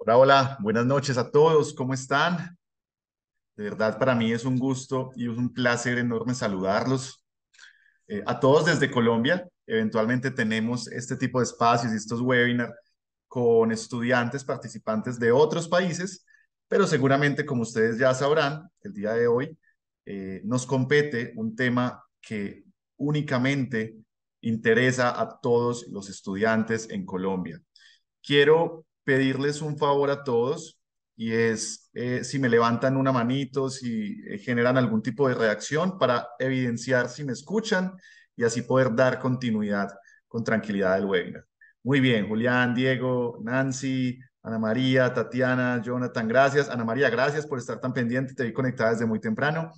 Hola, hola, buenas noches a todos, ¿cómo están? De verdad, para mí es un gusto y es un placer enorme saludarlos. A todos desde Colombia, eventualmente tenemos este tipo de espacios y estos webinars con estudiantes participantes de otros países, pero seguramente, como ustedes ya sabrán, el día de hoy nos compete un tema que únicamente interesa a todos los estudiantes en Colombia. Quiero pedirles un favor a todos y es si me levantan una manito, si generan algún tipo de reacción para evidenciar si me escuchan y así poder dar continuidad con tranquilidad al webinar. Muy bien, Julián, Diego, Nancy, Ana María, Tatiana, Jonathan, gracias. Ana María, gracias por estar tan pendiente, te vi conectada desde muy temprano.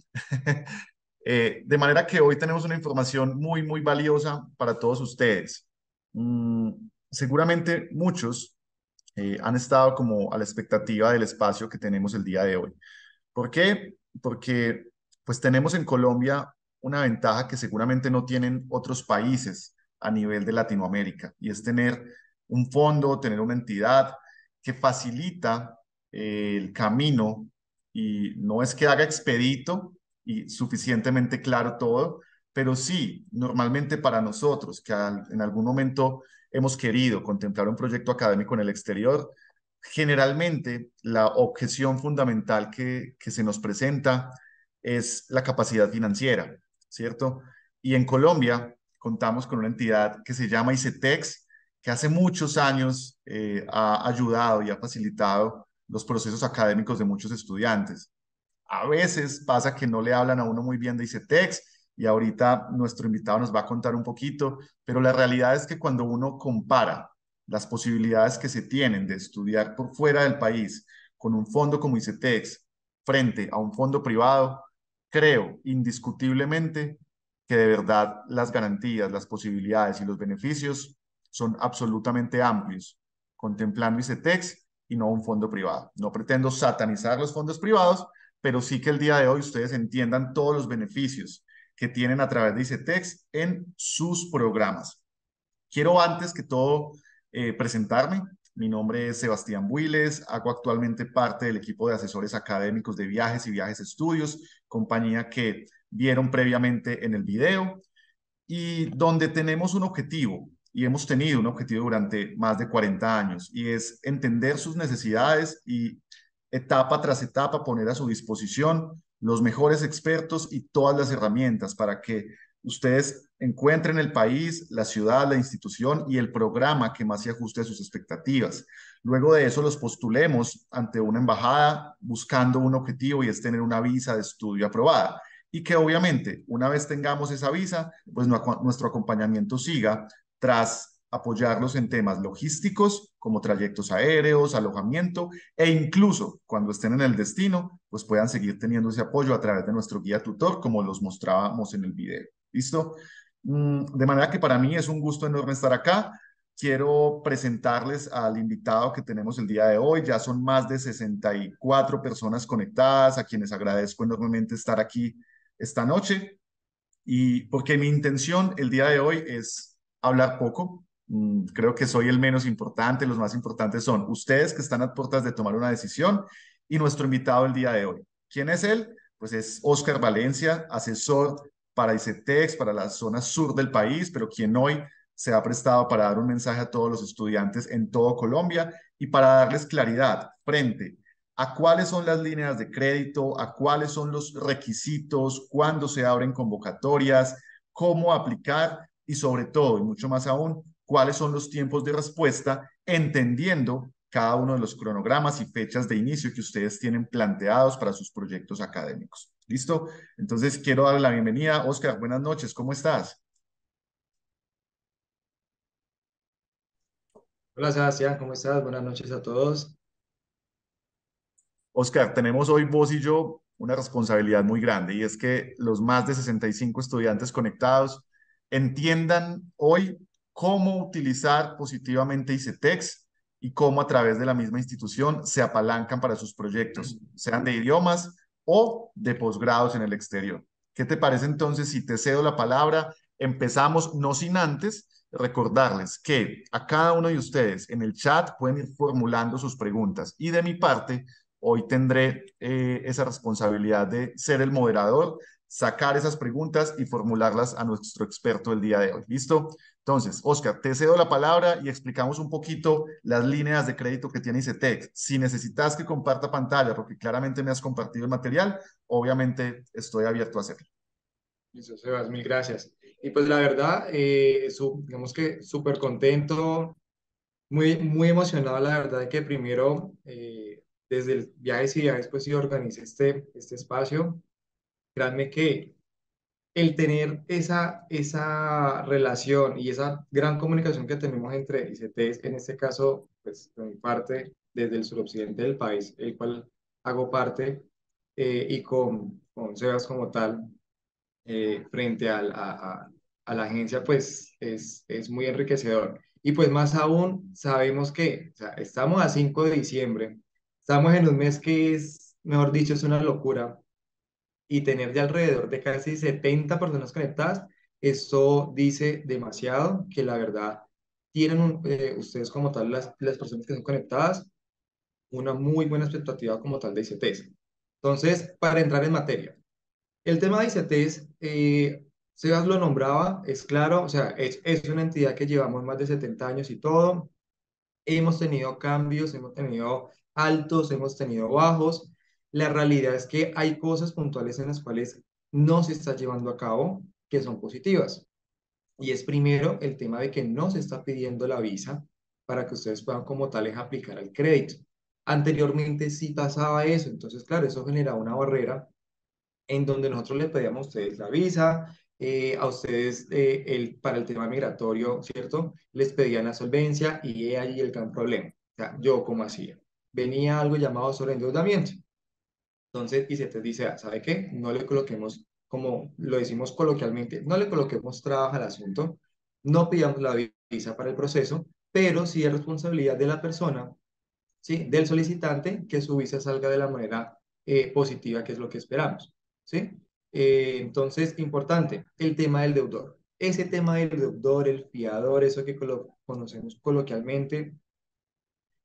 De manera que hoy tenemos una información muy, muy valiosa para todos ustedes. Mm, Seguramente muchos han estado como a la expectativa del espacio que tenemos el día de hoy. ¿Por qué? Porque pues tenemos en Colombia una ventaja que seguramente no tienen otros países a nivel de Latinoamérica y es tener un fondo, tener una entidad que facilita el camino y no es que haga expedito y suficientemente claro todo, pero sí, normalmente para nosotros que en algún momento hemos querido contemplar un proyecto académico en el exterior, generalmente la objeción fundamental que se nos presenta es la capacidad financiera, ¿cierto? Y en Colombia contamos con una entidad que se llama ICETEX, que hace muchos años ha ayudado y ha facilitado los procesos académicos de muchos estudiantes. A veces pasa que no le hablan a uno muy bien de ICETEX y ahorita nuestro invitado nos va a contar un poquito, pero la realidad es que cuando uno compara las posibilidades que se tienen de estudiar por fuera del país con un fondo como ICETEX frente a un fondo privado, creo indiscutiblemente que de verdad las garantías, las posibilidades y los beneficios son absolutamente amplios, contemplando ICETEX y no un fondo privado. No pretendo satanizar los fondos privados, pero sí que el día de hoy ustedes entiendan todos los beneficios que tienen a través de ICETEX en sus programas. Quiero antes que todo presentarme. Mi nombre es Sebastián Builes, hago actualmente parte del equipo de asesores académicos de viajes y viajes estudios, compañía que vieron previamente en el video y donde tenemos un objetivo y hemos tenido un objetivo durante más de 40 años y es entender sus necesidades y etapa tras etapa poner a su disposición los mejores expertos y todas las herramientas para que ustedes encuentren el país, la ciudad, la institución y el programa que más se ajuste a sus expectativas. Luego de eso los postulemos ante una embajada buscando un objetivo y es tener una visa de estudio aprobada y que obviamente una vez tengamos esa visa, pues nuestro acompañamiento siga tras apoyarlos en temas logísticos como trayectos aéreos, alojamiento e incluso cuando estén en el destino, pues puedan seguir teniendo ese apoyo a través de nuestro guía tutor como los mostrábamos en el video. ¿Listo? De manera que para mí es un gusto enorme estar acá. Quiero presentarles al invitado que tenemos el día de hoy. Ya son más de 64 personas conectadas, a quienes agradezco enormemente estar aquí esta noche y porque mi intención el día de hoy es hablar poco. Creo que soy el menos importante, los más importantes son ustedes que están a puertas de tomar una decisión y nuestro invitado el día de hoy. ¿Quién es él? Pues es Oscar Valencia, asesor para ICETEX, para la zona sur del país, pero quien hoy se ha prestado para dar un mensaje a todos los estudiantes en todo Colombia y para darles claridad frente a cuáles son las líneas de crédito, a cuáles son los requisitos, cuándo se abren convocatorias, cómo aplicar y sobre todo, y mucho más aún, cuáles son los tiempos de respuesta, entendiendo cada uno de los cronogramas y fechas de inicio que ustedes tienen planteados para sus proyectos académicos. ¿Listo? Entonces quiero darle la bienvenida. Oscar, buenas noches, ¿cómo estás? Hola Sebastián, ¿cómo estás? Buenas noches a todos. Oscar, tenemos hoy vos y yo una responsabilidad muy grande y es que los más de 65 estudiantes conectados entiendan hoy cómo utilizar positivamente ICETEX y cómo a través de la misma institución se apalancan para sus proyectos, sean de idiomas o de posgrados en el exterior. ¿Qué te parece entonces si te cedo la palabra? Empezamos no sin antes recordarles que a cada uno de ustedes en el chat pueden ir formulando sus preguntas y de mi parte, hoy tendré esa responsabilidad de ser el moderador, sacar esas preguntas y formularlas a nuestro experto el día de hoy. ¿Listo? Entonces, Oscar, te cedo la palabra y explicamos un poquito las líneas de crédito que tiene ICETEX. Si necesitas que comparta pantalla, porque claramente me has compartido el material, obviamente estoy abierto a hacerlo. Listo, Sebas, mil gracias. Y pues la verdad, digamos que súper contento, muy emocionado, la verdad, de que primero, desde el Viajes y Viajes, pues sí organice este espacio. Créanme que el tener esa relación y esa gran comunicación que tenemos entre ICTs, en este caso, pues de mi parte, desde el suroccidente del país, el cual hago parte, y con Sebas como tal, frente a la agencia, pues es muy enriquecedor. Y pues más aún, sabemos que, o sea, estamos a 5 de diciembre, estamos en un mes que es, mejor dicho, es una locura, y tener de alrededor de casi 70 personas conectadas, esto dice demasiado, que la verdad tienen ustedes como tal, las personas que están conectadas, una muy buena expectativa como tal de ICTs. Entonces, para entrar en materia, el tema de ICTs, Sebas lo nombraba, es claro, o sea, es una entidad que llevamos más de 70 años y todo, hemos tenido cambios, hemos tenido altos, hemos tenido bajos. La realidad es que hay cosas puntuales en las cuales no se está llevando a cabo que son positivas. Y es primero el tema de que no se está pidiendo la visa para que ustedes puedan como tales aplicar al crédito. Anteriormente sí pasaba eso, entonces claro, eso generaba una barrera en donde nosotros le pedíamos a ustedes la visa, a ustedes para el tema migratorio, ¿cierto? Les pedían la solvencia y he ahí el gran problema. O sea, yo como hacía. Venía algo llamado sobreendeudamiento. Entonces, y se te dice, ah, ¿sabe qué? No le coloquemos, como lo decimos coloquialmente, no le coloquemos trabajo al asunto, no pidamos la visa para el proceso, pero sí es responsabilidad de la persona, ¿sí? Del solicitante, que su visa salga de la manera positiva, que es lo que esperamos, ¿sí? Entonces, importante, el tema del deudor. Ese tema del deudor, el fiador, eso que conocemos coloquialmente,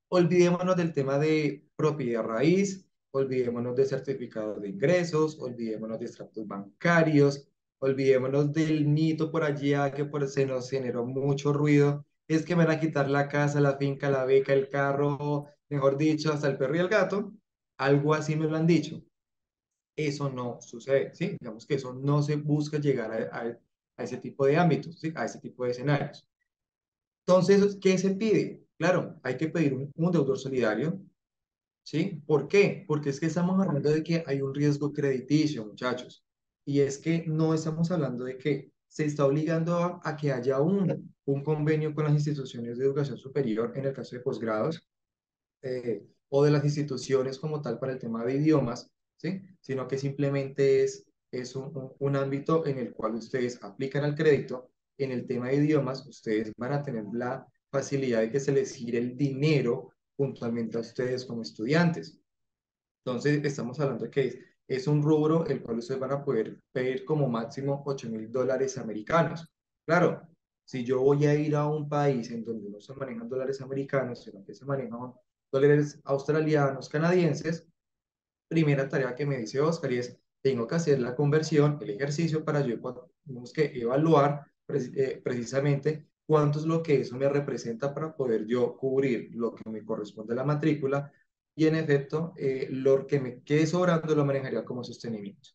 olvidémonos del tema de propiedad raíz, olvidémonos de certificados de ingresos, olvidémonos de extractos bancarios, olvidémonos del mito por allá que se nos generó mucho ruido. Es que me van a quitar la casa, la finca, la beca, el carro, mejor dicho, hasta el perro y el gato. Algo así me lo han dicho. Eso no sucede, ¿sí? Digamos que eso no se busca llegar a ese tipo de ámbitos, ¿sí? A ese tipo de escenarios. Entonces, ¿qué se pide? Claro, hay que pedir un deudor solidario, ¿sí? ¿Por qué? Porque es que estamos hablando de que hay un riesgo crediticio, muchachos. Y es que no estamos hablando de que se está obligando a que haya un convenio con las instituciones de educación superior, en el caso de posgrados, o de las instituciones como tal para el tema de idiomas, ¿sí? Sino que simplemente es un ámbito en el cual ustedes aplican al crédito. En el tema de idiomas, ustedes van a tener la facilidad de que se les gire el dinero puntualmente a ustedes como estudiantes. Entonces, estamos hablando de que es un rubro el cual ustedes van a poder pedir como máximo $8.000 americanos. Claro, si yo voy a ir a un país en donde no se manejan dólares americanos, sino que se manejan dólares australianos, canadienses, primera tarea que me dice Oscar y es, tengo que hacer la conversión, el ejercicio para yo, tenemos que evaluar precisamente cuánto es lo que eso me representa para poder yo cubrir lo que me corresponde a la matrícula y en efecto lo que me quede sobrando lo manejaría como sostenimiento.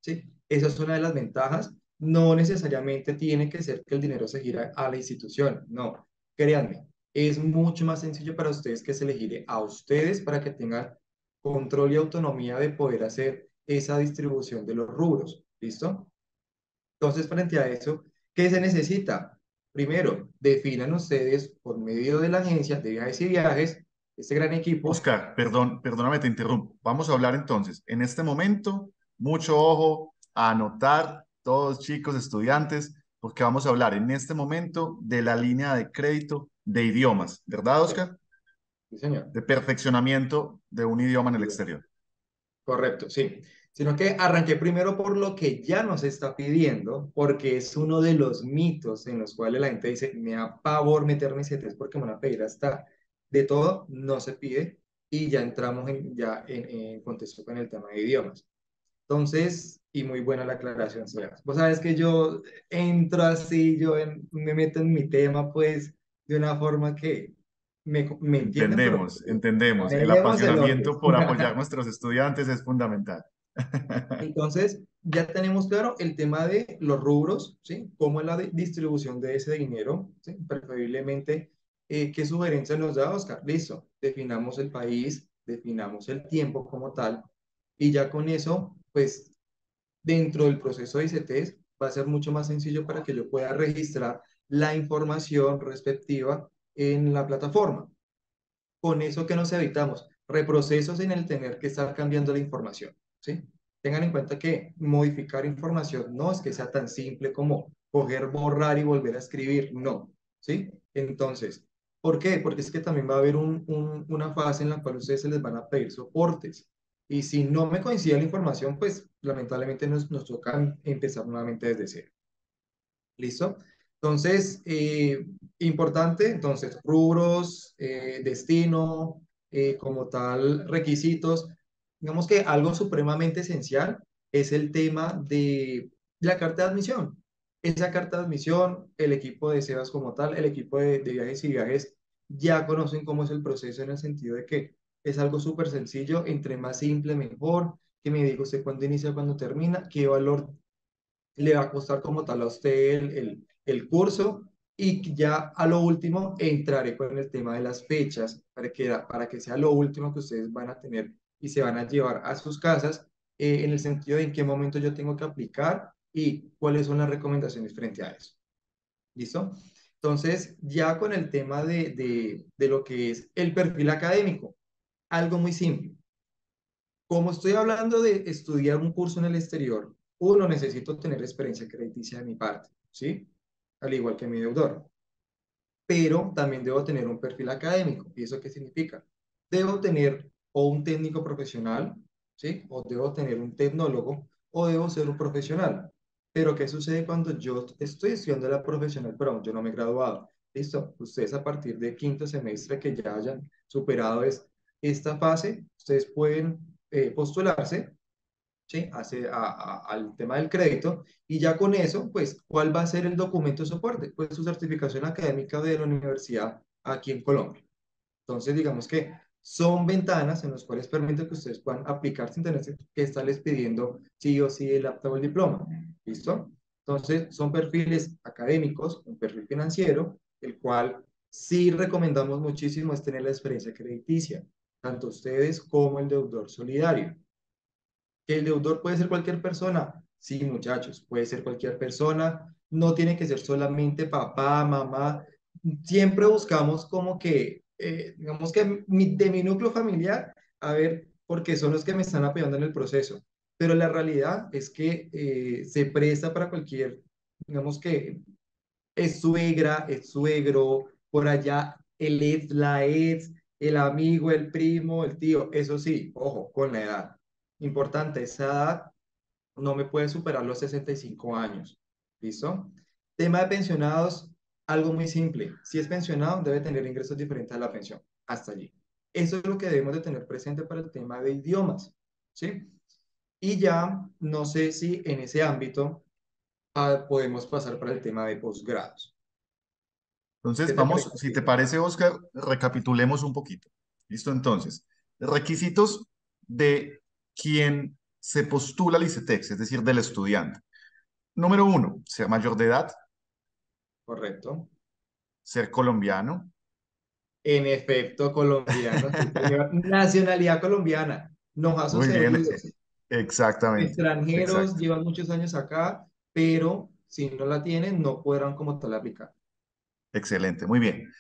¿Sí? Esa es una de las ventajas. No necesariamente tiene que ser que el dinero se gire a la institución, no, créanme, es mucho más sencillo para ustedes que se le gire a ustedes para que tengan control y autonomía de poder hacer esa distribución de los rubros, ¿listo? Entonces, frente a eso, ¿qué se necesita? Primero, definan ustedes por medio de la agencia de viajes y viajes, este gran equipo. Oscar, perdóname, te interrumpo. Vamos a hablar entonces, en este momento, mucho ojo a anotar, todos chicos, estudiantes, porque vamos a hablar en este momento de la línea de crédito de idiomas, ¿verdad, Sí, Oscar? sí, señor. De perfeccionamiento de un idioma en el exterior. Correcto, sí. sino que arranqué primero por lo que ya nos está pidiendo, porque es uno de los mitos en los cuales la gente dice, me da pavor meterme CTs porque me van a pedir hasta de todo, no se pide, y ya entramos en contexto con el tema de idiomas. Entonces, y muy buena la aclaración, Sebas. Vos sabes que yo entro así, me meto en mi tema, pues, de una forma que me entienden, pero Entendemos, entendemos. El manejemos el orden. apasionamiento por apoyar a nuestros estudiantes es fundamental. Entonces, ya tenemos claro el tema de los rubros, ¿sí? Cómo es la distribución de ese dinero, ¿sí? Preferiblemente, ¿qué sugerencias nos da Oscar? Listo, definamos el país, definamos el tiempo como tal, y ya con eso, pues, dentro del proceso de ICTs va a ser mucho más sencillo para que yo pueda registrar la información respectiva en la plataforma. Con eso que nos evitamos, reprocesos en el tener que estar cambiando la información, ¿sí? Tengan en cuenta que modificar información no es que sea tan simple como coger, borrar y volver a escribir, no, ¿sí? Entonces, ¿por qué? Porque es que también va a haber una fase en la cual ustedes se les van a pedir soportes. Y si no me coincide la información, pues lamentablemente nos toca empezar nuevamente desde cero. ¿Listo? Entonces, importante, entonces, rubros, destino, como tal, requisitos. Digamos que algo supremamente esencial es el tema de la carta de admisión. Esa carta de admisión, el equipo de SEBAS como tal, el equipo de viajes y viajes, ya conocen cómo es el proceso en el sentido de que es algo súper sencillo, entre más simple, mejor, que me diga usted cuándo inicia, cuándo termina, qué valor le va a costar como tal a usted el curso y ya a lo último entraré con el tema de las fechas para que sea lo último que ustedes van a tener y se van a llevar a sus casas en el sentido de en qué momento yo tengo que aplicar y cuáles son las recomendaciones frente a eso. ¿Listo? Entonces, ya con el tema de lo que es el perfil académico, algo muy simple. Como estoy hablando de estudiar un curso en el exterior, uno, necesito tener experiencia crediticia de mi parte, ¿sí? Al igual que mi deudor. Pero también debo tener un perfil académico. ¿Y eso qué significa? Debo tener o un técnico profesional, ¿sí? O debo tener un tecnólogo, o debo ser un profesional. Pero ¿qué sucede cuando yo estoy estudiando la profesional, pero aún yo no me he graduado? Listo, ustedes a partir de quinto semestre que ya hayan superado esta fase, ustedes pueden postularse, ¿sí? Al tema del crédito y ya con eso, pues, ¿cuál va a ser el documento de soporte? Pues su certificación académica de la universidad aquí en Colombia. Entonces, digamos que son ventanas en las cuales permite que ustedes puedan aplicar sin tener que estarles pidiendo sí o sí el apto o el diploma. ¿Listo? Entonces, son perfiles académicos, un perfil financiero, el cual sí recomendamos muchísimo es tener la experiencia crediticia, tanto ustedes como el deudor solidario. ¿Que el deudor puede ser cualquier persona? Sí, muchachos, puede ser cualquier persona. No tiene que ser solamente papá, mamá. Siempre buscamos como que, digamos que de mi núcleo familiar, a ver, porque son los que me están apoyando en el proceso. Pero la realidad es que se presta para cualquier, digamos que es suegra, es suegro, por allá el ex, la ex, el amigo, el primo, el tío, eso sí, ojo, con la edad. Importante, esa edad no me puede superar los 65 años. ¿Listo? Tema de pensionados, algo muy simple. Si es pensionado, debe tener ingresos diferentes a la pensión. Hasta allí. Eso es lo que debemos de tener presente para el tema de idiomas. ¿Sí? Y ya, no sé si en ese ámbito podemos pasar para el tema de posgrados. ¿Qué Entonces, te vamos, parece? si te parece, Oscar, recapitulemos un poquito. ¿Listo? Entonces, requisitos de quien se postula al ICETEX, es decir, del estudiante. Número uno, ser mayor de edad, Correcto. ser colombiano. En efecto, colombiano, sí, señor. Nacionalidad colombiana. Nos ha Muy bien, sucedido. exactamente, Extranjeros exacto. llevan muchos años acá, pero si no la tienen, no podrán como tal aplicar. Excelente, muy bien.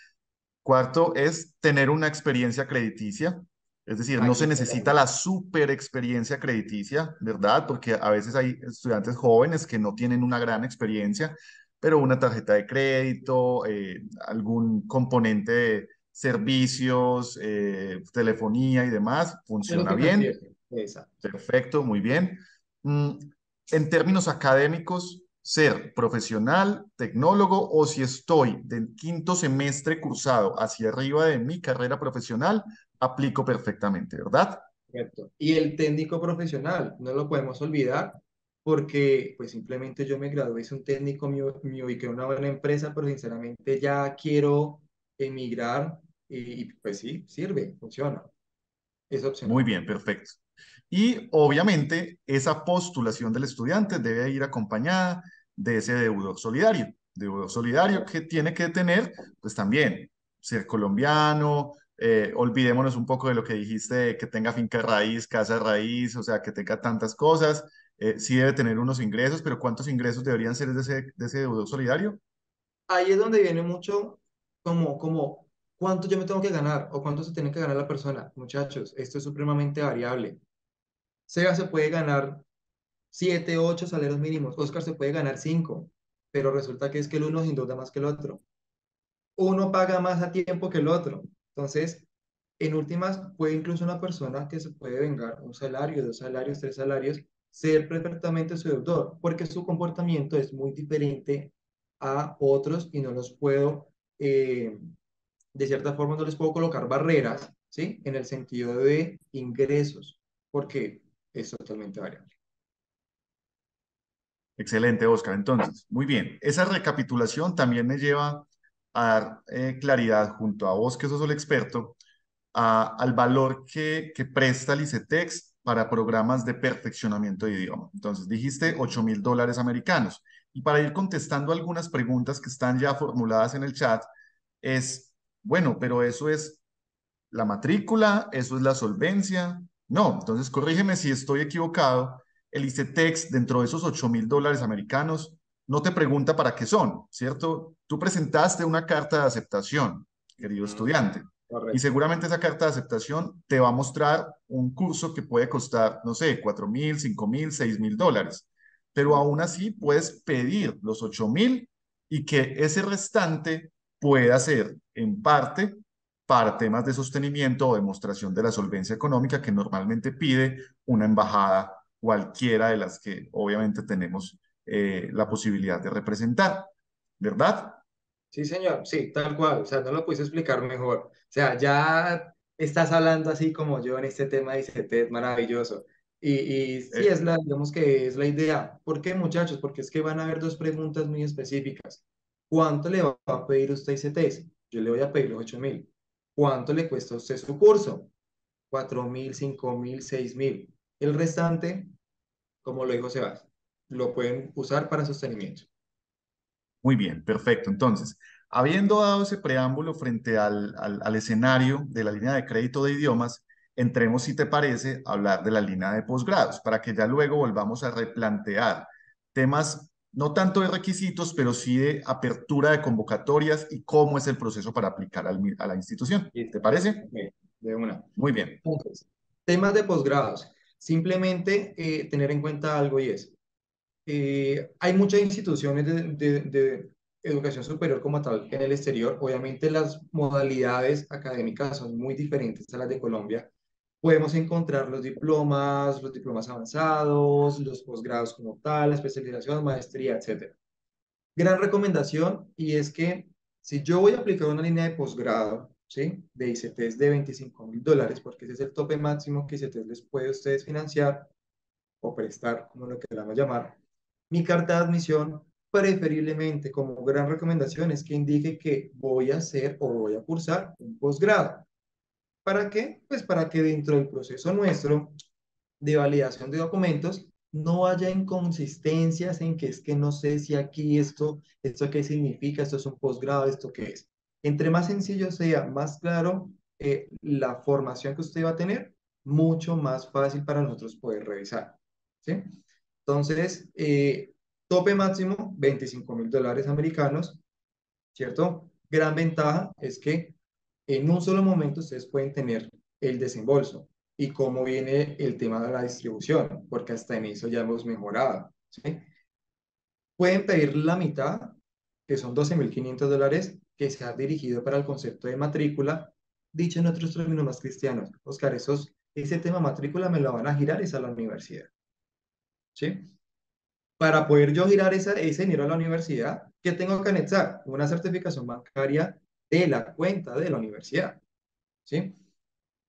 Cuarto es tener una experiencia crediticia, es decir, no Aquí se está la necesita la super experiencia crediticia, ¿verdad? Porque a veces hay estudiantes jóvenes que no tienen una gran experiencia, pero una tarjeta de crédito, algún componente de servicios, telefonía y demás, algo funciona bien. financiero. Exacto. Perfecto, muy bien. Mm, en términos académicos, ser profesional, tecnólogo o si estoy del quinto semestre cursado hacia arriba de mi carrera profesional, aplico perfectamente, ¿verdad? Correcto. Y el técnico profesional, no lo podemos olvidar porque pues simplemente yo me gradué, hice un técnico, me ubiqué en una buena empresa, pero sinceramente ya quiero emigrar pues sí, sirve, funciona, es Muy opcional. bien, perfecto. Y obviamente esa postulación del estudiante debe ir acompañada de ese deudor solidario que tiene que tener, pues también, ser colombiano, olvidémonos un poco de lo que dijiste, de que tenga finca raíz, casa raíz, o sea, que tenga tantas cosas, sí debe tener unos ingresos, pero ¿cuántos ingresos deberían ser de ese deudor solidario? Ahí es donde viene mucho como cuánto yo me tengo que ganar o cuánto se tiene que ganar la persona. Muchachos, esto es supremamente variable. Seba se puede ganar 7, 8 salarios mínimos. Oscar se puede ganar 5, pero resulta que es que el uno se endeuda más que el otro. Uno paga más a tiempo que el otro. Entonces, en últimas, puede incluso una persona que se puede vengar un salario, 2 salarios, 3 salarios, ser perfectamente su deudor, porque su comportamiento es muy diferente a otros y no los puedo, de cierta forma, no les puedo colocar barreras, ¿sí? En el sentido de ingresos, porque es totalmente variable. Excelente, Oscar. Entonces, muy bien. Esa recapitulación también me lleva a dar claridad junto a vos, que sos el experto, al valor que presta el ICETEX para programas de perfeccionamiento de idioma. Entonces, dijiste $8.000 americanos. Y para ir contestando algunas preguntas que están ya formuladas en el chat, es, bueno, pero eso es la matrícula, eso es la solvencia. No, entonces corrígeme si estoy equivocado. El ICETEX, dentro de esos $8.000 americanos, no te pregunta para qué son, ¿cierto? Tú presentaste una carta de aceptación, querido Ujú. estudiante, y Correcto. seguramente esa carta de aceptación te va a mostrar un curso que puede costar, no sé, 4.000, 5.000, $6.000. Pero Sí. aún así puedes pedir los 8.000 y que ese restante pueda ser en parte para temas de sostenimiento o demostración de la solvencia económica que normalmente pide una embajada, cualquiera de las que obviamente tenemos la posibilidad de representar, ¿verdad? Sí, señor, sí, tal cual, o sea, no lo puedes explicar mejor. O sea, ya estás hablando así como yo en este tema de ICT, maravilloso. Y sí, Eh, digamos que es la idea. ¿Por qué, muchachos? Porque es que van a haber dos preguntas muy específicas. ¿Cuánto le va a pedir usted ICTs? Yo le voy a pedir los 8.000. ¿Cuánto le cuesta a usted su curso? 4.000, 5.000, 6.000. El restante, como lo dijo Sebas, lo pueden usar para sostenimiento. Muy bien, perfecto. Entonces, habiendo dado ese preámbulo frente al escenario de la línea de crédito de idiomas, entremos, si te parece, a hablar de la línea de posgrados, para que ya luego volvamos a replantear temas no tanto de requisitos, pero sí de apertura de convocatorias y cómo es el proceso para aplicar a la institución. ¿Te Listo. parece? Ok, de una. Muy bien. Entonces, temas de posgrados. Simplemente tener en cuenta algo y es, hay muchas instituciones de educación superior como tal en el exterior. Obviamente las modalidades académicas son muy diferentes a las de Colombia. Podemos encontrar los diplomas avanzados, los posgrados como tal, la especialización, maestría, etcétera. Gran recomendación y es que si yo voy a aplicar una línea de posgrado, ¿sí? De ICTs de $25.000, porque ese es el tope máximo que ICTs les puede a ustedes financiar o prestar, como lo queramos llamar, mi carta de admisión, preferiblemente como gran recomendación, es que indique que voy a hacer o voy a cursar un posgrado. ¿Para qué? Pues para que dentro del proceso nuestro de validación de documentos no haya inconsistencias en que es que no sé si aquí esto qué significa, esto es un posgrado, esto qué es. Entre más sencillo sea, más claro la formación que usted va a tener, mucho más fácil para nosotros poder revisar. ¿Sí? Entonces, tope máximo, $25.000 americanos, ¿cierto? Gran ventaja es que en un solo momento ustedes pueden tener el desembolso y cómo viene el tema de la distribución, porque hasta en eso ya hemos mejorado, ¿sí? Pueden pedir la mitad, que son $12.500, que sea dirigido para el concepto de matrícula, dicho en otros términos más cristianos. Oscar, ese tema matrícula me lo van a girar es a la universidad, ¿sí? Para poder yo girar ese dinero a la universidad, ¿qué tengo que anexar? Una certificación bancaria de la cuenta de la universidad, ¿sí?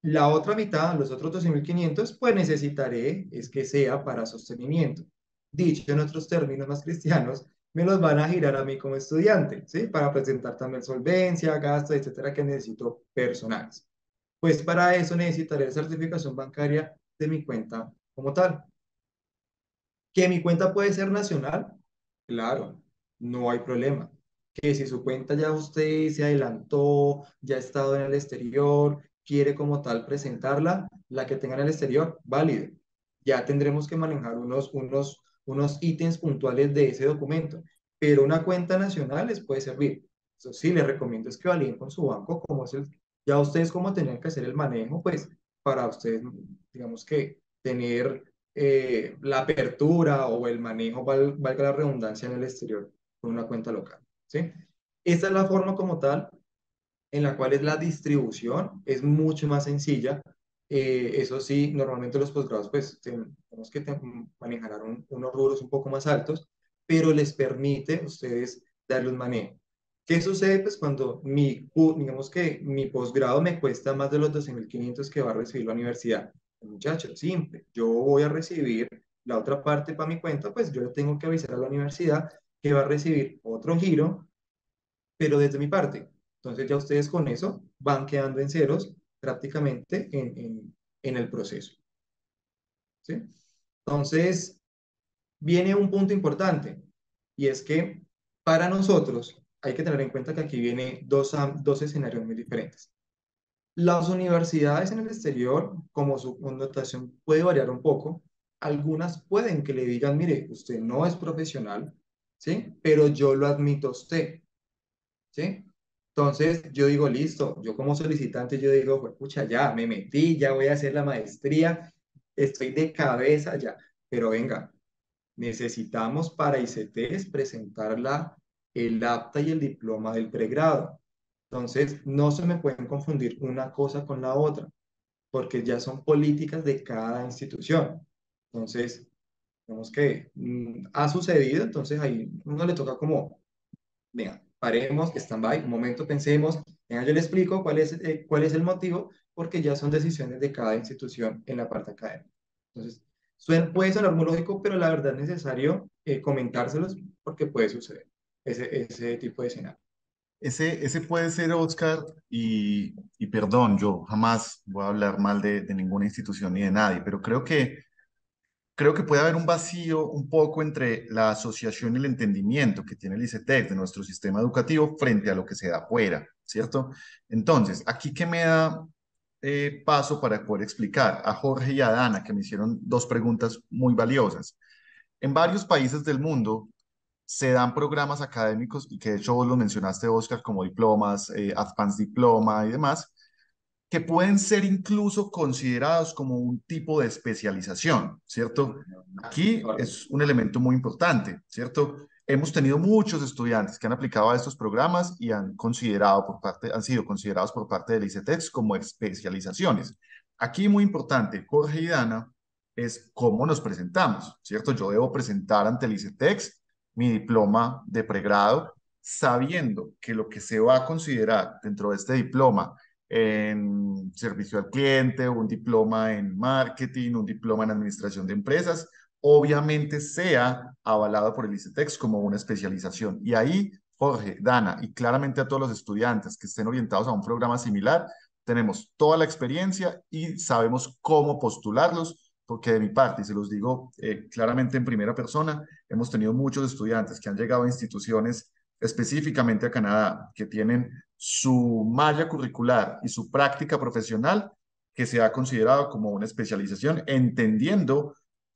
La otra mitad, los otros 12.500 pues necesitaré es que sea para sostenimiento. Dicho en otros términos más cristianos, me los van a girar a mí como estudiante, ¿sí? Para presentar también solvencia, gastos, etcétera, que necesito personales. Pues para eso necesitaré la certificación bancaria de mi cuenta como tal. ¿Que mi cuenta puede ser nacional? Claro, no hay problema. Que si su cuenta ya usted se adelantó, ya ha estado en el exterior, quiere como tal presentarla, la que tenga en el exterior, válido. Ya tendremos que manejar unos ítems puntuales de ese documento, pero una cuenta nacional les puede servir. Eso sí, les recomiendo es que validen con su banco, como es ya ustedes como tenían que hacer el manejo, pues para ustedes, digamos que tener la apertura o el manejo, valga la redundancia, en el exterior con una cuenta local, ¿sí? Esta es la forma como tal en la cual es la distribución, es mucho más sencilla. Eso sí, normalmente los posgrados pues tenemos que manejar unos rubros un poco más altos, pero les permite a ustedes darle un manejo. ¿Qué sucede pues cuando digamos que mi posgrado me cuesta más de los 12.500 que va a recibir la universidad? Muchachos, simple, yo voy a recibir la otra parte para mi cuenta, pues yo le tengo que avisar a la universidad que va a recibir otro giro, pero desde mi parte. Entonces ya ustedes con eso van quedando en ceros prácticamente en el proceso, ¿sí? Entonces viene un punto importante y es que para nosotros hay que tener en cuenta que aquí viene dos escenarios muy diferentes. Las universidades en el exterior, como su connotación puede variar un poco, algunas pueden que le digan, mire, usted no es profesional, ¿sí? Pero yo lo admito a usted. ¿Sí? Entonces yo digo, listo, yo como solicitante, yo digo, pues pucha, ya me metí, ya voy a hacer la maestría, estoy de cabeza ya, pero venga, necesitamos para ICTs presentar el acta y el diploma del pregrado. Entonces, no se me pueden confundir una cosa con la otra, porque ya son políticas de cada institución. Entonces, digamos que ha sucedido, entonces ahí uno le toca como venga, paremos, stand-by, un momento, pensemos, venga, yo le explico cuál es el motivo, porque ya son decisiones de cada institución en la parte académica. Entonces, puede sonar muy lógico, pero la verdad es necesario comentárselos porque puede suceder ese tipo de escenario. Ese puede ser, Oscar, y perdón, yo jamás voy a hablar mal de ninguna institución ni de nadie, pero creo que puede haber un vacío un poco entre la asociación y el entendimiento que tiene el ICETEX de nuestro sistema educativo frente a lo que se da afuera, ¿cierto? Entonces, aquí que me da paso para poder explicar a Jorge y a Dana, que me hicieron dos preguntas muy valiosas. En varios países del mundo se dan programas académicos, y que de hecho vos lo mencionaste, Oscar, como diplomas, Advanced Diploma y demás, que pueden ser incluso considerados como un tipo de especialización, ¿cierto? Aquí Correcto. es un elemento muy importante, ¿cierto? Hemos tenido muchos estudiantes que han aplicado a estos programas y han sido considerados por parte del ICETEX como especializaciones. Aquí muy importante, Jorge y Dana, es cómo nos presentamos, ¿cierto? Yo debo presentar ante el ICETEX mi diploma de pregrado, sabiendo que lo que se va a considerar dentro de este diploma en servicio al cliente, un diploma en marketing, un diploma en administración de empresas, obviamente sea avalado por el ICETEX como una especialización. Y ahí, Jorge, Dana, y claramente a todos los estudiantes que estén orientados a un programa similar, tenemos toda la experiencia y sabemos cómo postularlos, porque de mi parte, y se los digo claramente en primera persona, hemos tenido muchos estudiantes que han llegado a instituciones específicamente a Canadá, que tienen su malla curricular y su práctica profesional que se ha considerado como una especialización, entendiendo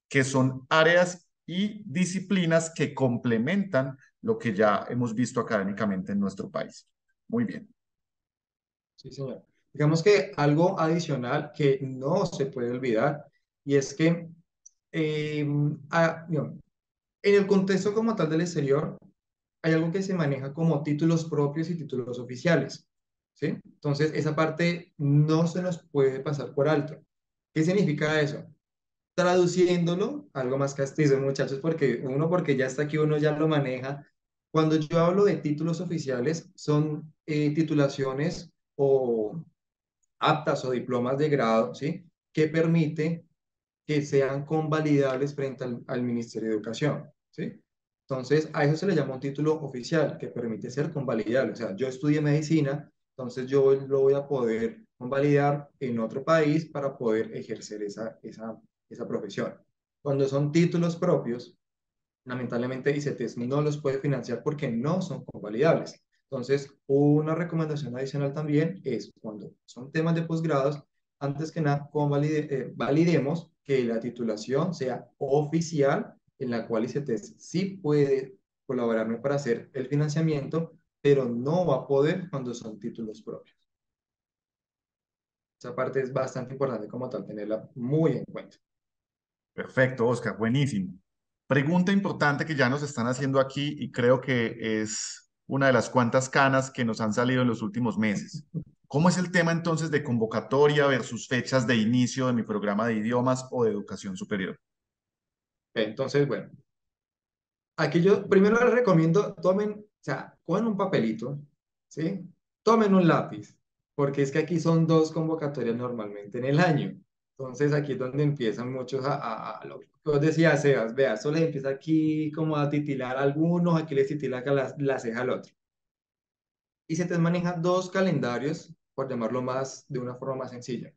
que son áreas y disciplinas que complementan lo que ya hemos visto académicamente en nuestro país. Muy bien. Sí, señor. Digamos que algo adicional que no se puede olvidar y es que eh, no, en el contexto como tal del exterior, hay algo que se maneja como títulos propios y títulos oficiales, ¿sí? Entonces, esa parte no se nos puede pasar por alto. ¿Qué significa eso? Traduciéndolo, algo más castizo, muchachos, porque ya está aquí, uno ya lo maneja. Cuando yo hablo de títulos oficiales, son titulaciones o aptas o diplomas de grado, ¿sí? Que permite que sean convalidables frente al Ministerio de Educación, ¿sí? Entonces, a eso se le llama un título oficial que permite ser convalidable. O sea, yo estudié medicina, entonces yo lo voy a poder convalidar en otro país para poder ejercer esa profesión. Cuando son títulos propios, lamentablemente ICETEX no los puede financiar porque no son convalidables. Entonces, una recomendación adicional también es cuando son temas de posgrados, antes que nada, validemos que la titulación sea oficial, en la cual ICETEX sí puede colaborarme para hacer el financiamiento, pero no va a poder cuando son títulos propios. Esa parte es bastante importante como tal, tenerla muy en cuenta. Perfecto, Oscar, buenísimo. Pregunta importante que ya nos están haciendo aquí y creo que es una de las cuantas canas que nos han salido en los últimos meses. ¿Cómo es el tema entonces de convocatoria versus fechas de inicio de mi programa de idiomas o de educación superior? Entonces, bueno, aquí yo primero les recomiendo, o sea, cogen un papelito, ¿sí? Tomen un lápiz, porque es que aquí son dos convocatorias normalmente en el año. Entonces aquí es donde empiezan muchos a lo que vos decías, Sebas, vea, eso les empieza aquí como a titilar a algunos, aquí les titila acá la ceja al otro. Y se te maneja dos calendarios, por llamarlo más de una forma más sencilla.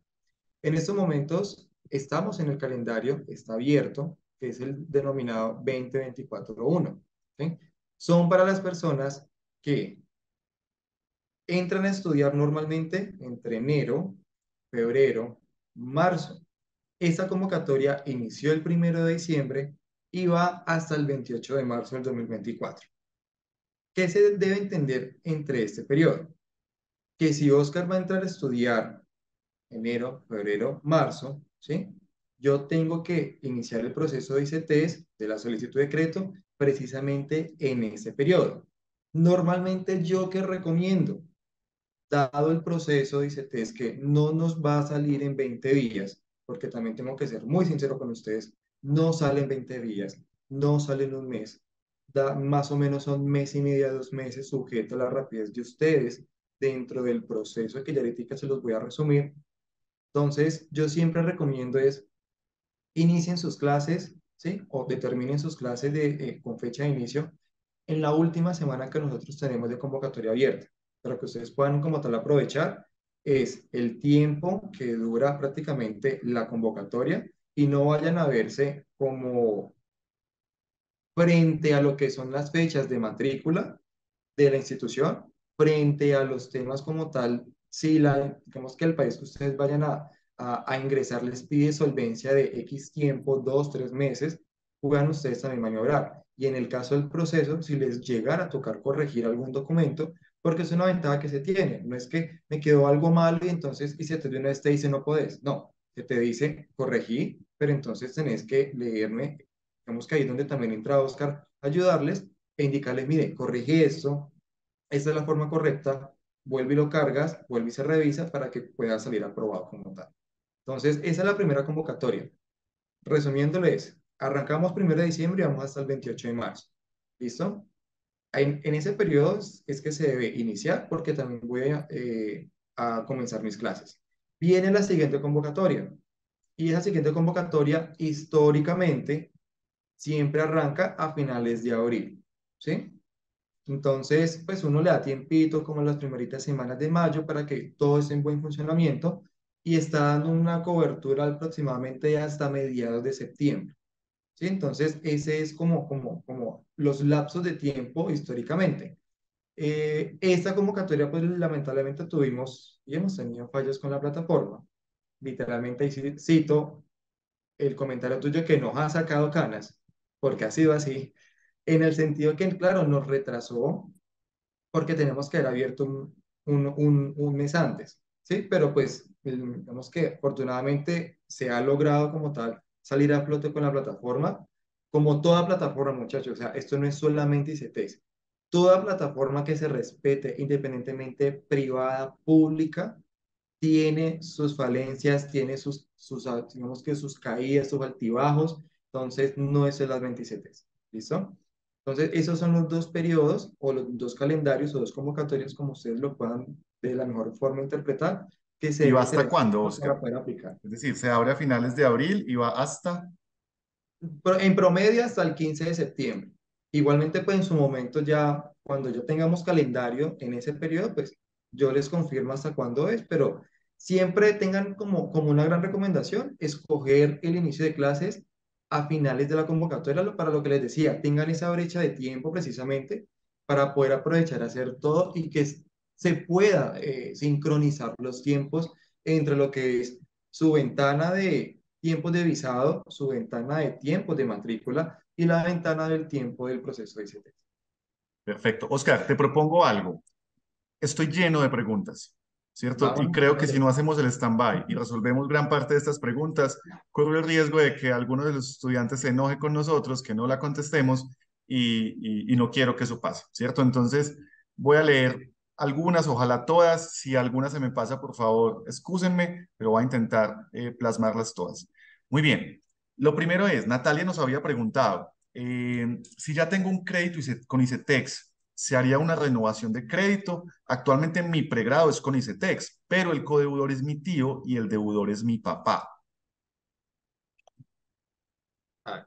En estos momentos estamos en el calendario, está abierto, que es el denominado 2024-1. ¿Sí? Son para las personas que entran a estudiar normalmente entre enero, febrero, marzo. Esta convocatoria inició el 1 de diciembre y va hasta el 28 de marzo del 2024. ¿Qué se debe entender entre este periodo? Que si Oscar va a entrar a estudiar enero, febrero, marzo, ¿sí? Yo tengo que iniciar el proceso de ICTs, de la solicitud de decreto, precisamente en ese periodo. Normalmente yo que recomiendo, dado el proceso de ICTs que no nos va a salir en 20 días, porque también tengo que ser muy sincero con ustedes, no salen 20 días, no salen un mes, más o menos son mes y medio, 2 meses, sujeto a la rapidez de ustedes dentro del proceso que ya ahorita se los voy a resumir. Entonces, yo siempre recomiendo es inicien sus clases, ¿sí? O determinen sus clases con fecha de inicio en la última semana que nosotros tenemos de convocatoria abierta, para que ustedes puedan como tal aprovechar es el tiempo que dura prácticamente la convocatoria y no vayan a verse como frente a lo que son las fechas de matrícula de la institución frente a los temas como tal, si digamos que el país que ustedes vayan a ingresar les pide solvencia de X tiempo, 2, 3 meses, puedan ustedes también maniobrar. Y en el caso del proceso, si les llegara a tocar corregir algún documento, porque es una ventaja que se tiene, no es que me quedó algo malo y entonces, y se te de una vez te dice no podés, no, se te dice corregí, pero entonces tenés que leerme, digamos que ahí es donde también entra Oscar, ayudarles e indicarles, mire, corrige esto, esta es la forma correcta, vuelve y lo cargas, vuelve y se revisa para que pueda salir aprobado como tal. Entonces, esa es la primera convocatoria. Resumiéndoles, arrancamos 1 de diciembre y vamos hasta el 28 de marzo. ¿Listo? En ese periodo es que se debe iniciar porque también voy a comenzar mis clases. Viene la siguiente convocatoria y esa siguiente convocatoria históricamente siempre arranca a finales de abril. ¿Sí? Entonces, pues uno le da tiempito como las primeritas semanas de mayo para que todo esté en buen funcionamiento y está dando una cobertura aproximadamente hasta mediados de septiembre. ¿Sí? Entonces, ese es como los lapsos de tiempo históricamente. Esta convocatoria, pues lamentablemente tuvimos y hemos tenido fallos con la plataforma. Literalmente, ahí cito el comentario tuyo que nos ha sacado canas, porque ha sido así, en el sentido que, claro, nos retrasó porque tenemos que haber abierto un mes antes, ¿sí? Pero pues, digamos que afortunadamente se ha logrado como tal salir a flote con la plataforma, como toda plataforma, muchachos, o sea, esto no es solamente ICTs, toda plataforma que se respete independientemente privada, pública, tiene sus falencias, tiene digamos que sus caídas, sus altibajos, entonces no es el las 27. ¿Listo? Entonces, esos son los dos periodos o los dos calendarios o dos convocatorias, como ustedes lo puedan de la mejor forma interpretar, que se ¿Y va debe hasta tener cuándo, para Oscar? poder aplicar. Es decir, se abre a finales de abril y va hasta... En promedio hasta el 15 de septiembre. Igualmente, pues en su momento ya, cuando ya tengamos calendario en ese periodo, pues yo les confirmo hasta cuándo es, pero siempre tengan como una gran recomendación escoger el inicio de clases a finales de la convocatoria, para lo que les decía, tengan esa brecha de tiempo precisamente para poder aprovechar a hacer todo y que se pueda sincronizar los tiempos entre lo que es su ventana de tiempos de visado, su ventana de tiempos de matrícula y la ventana del tiempo del proceso de ICT. Perfecto. Oscar, te propongo algo. Estoy lleno de preguntas, ¿cierto? Y Vámonos, creo que si hágale. no hacemos el stand-by y resolvemos gran parte de estas preguntas, corre el riesgo de que alguno de los estudiantes se enoje con nosotros, que no la contestemos y no quiero que eso pase, ¿cierto? Entonces, voy a leer algunas, ojalá todas. Si alguna se me pasa, por favor, excúsenme, pero voy a intentar plasmarlas todas. Muy bien. Lo primero es, Natalia nos había preguntado, si ya tengo un crédito con ICETEX, ¿se haría una renovación de crédito? Actualmente mi pregrado es con ICETEX, pero el codeudor es mi tío y el deudor es mi papá. Ah,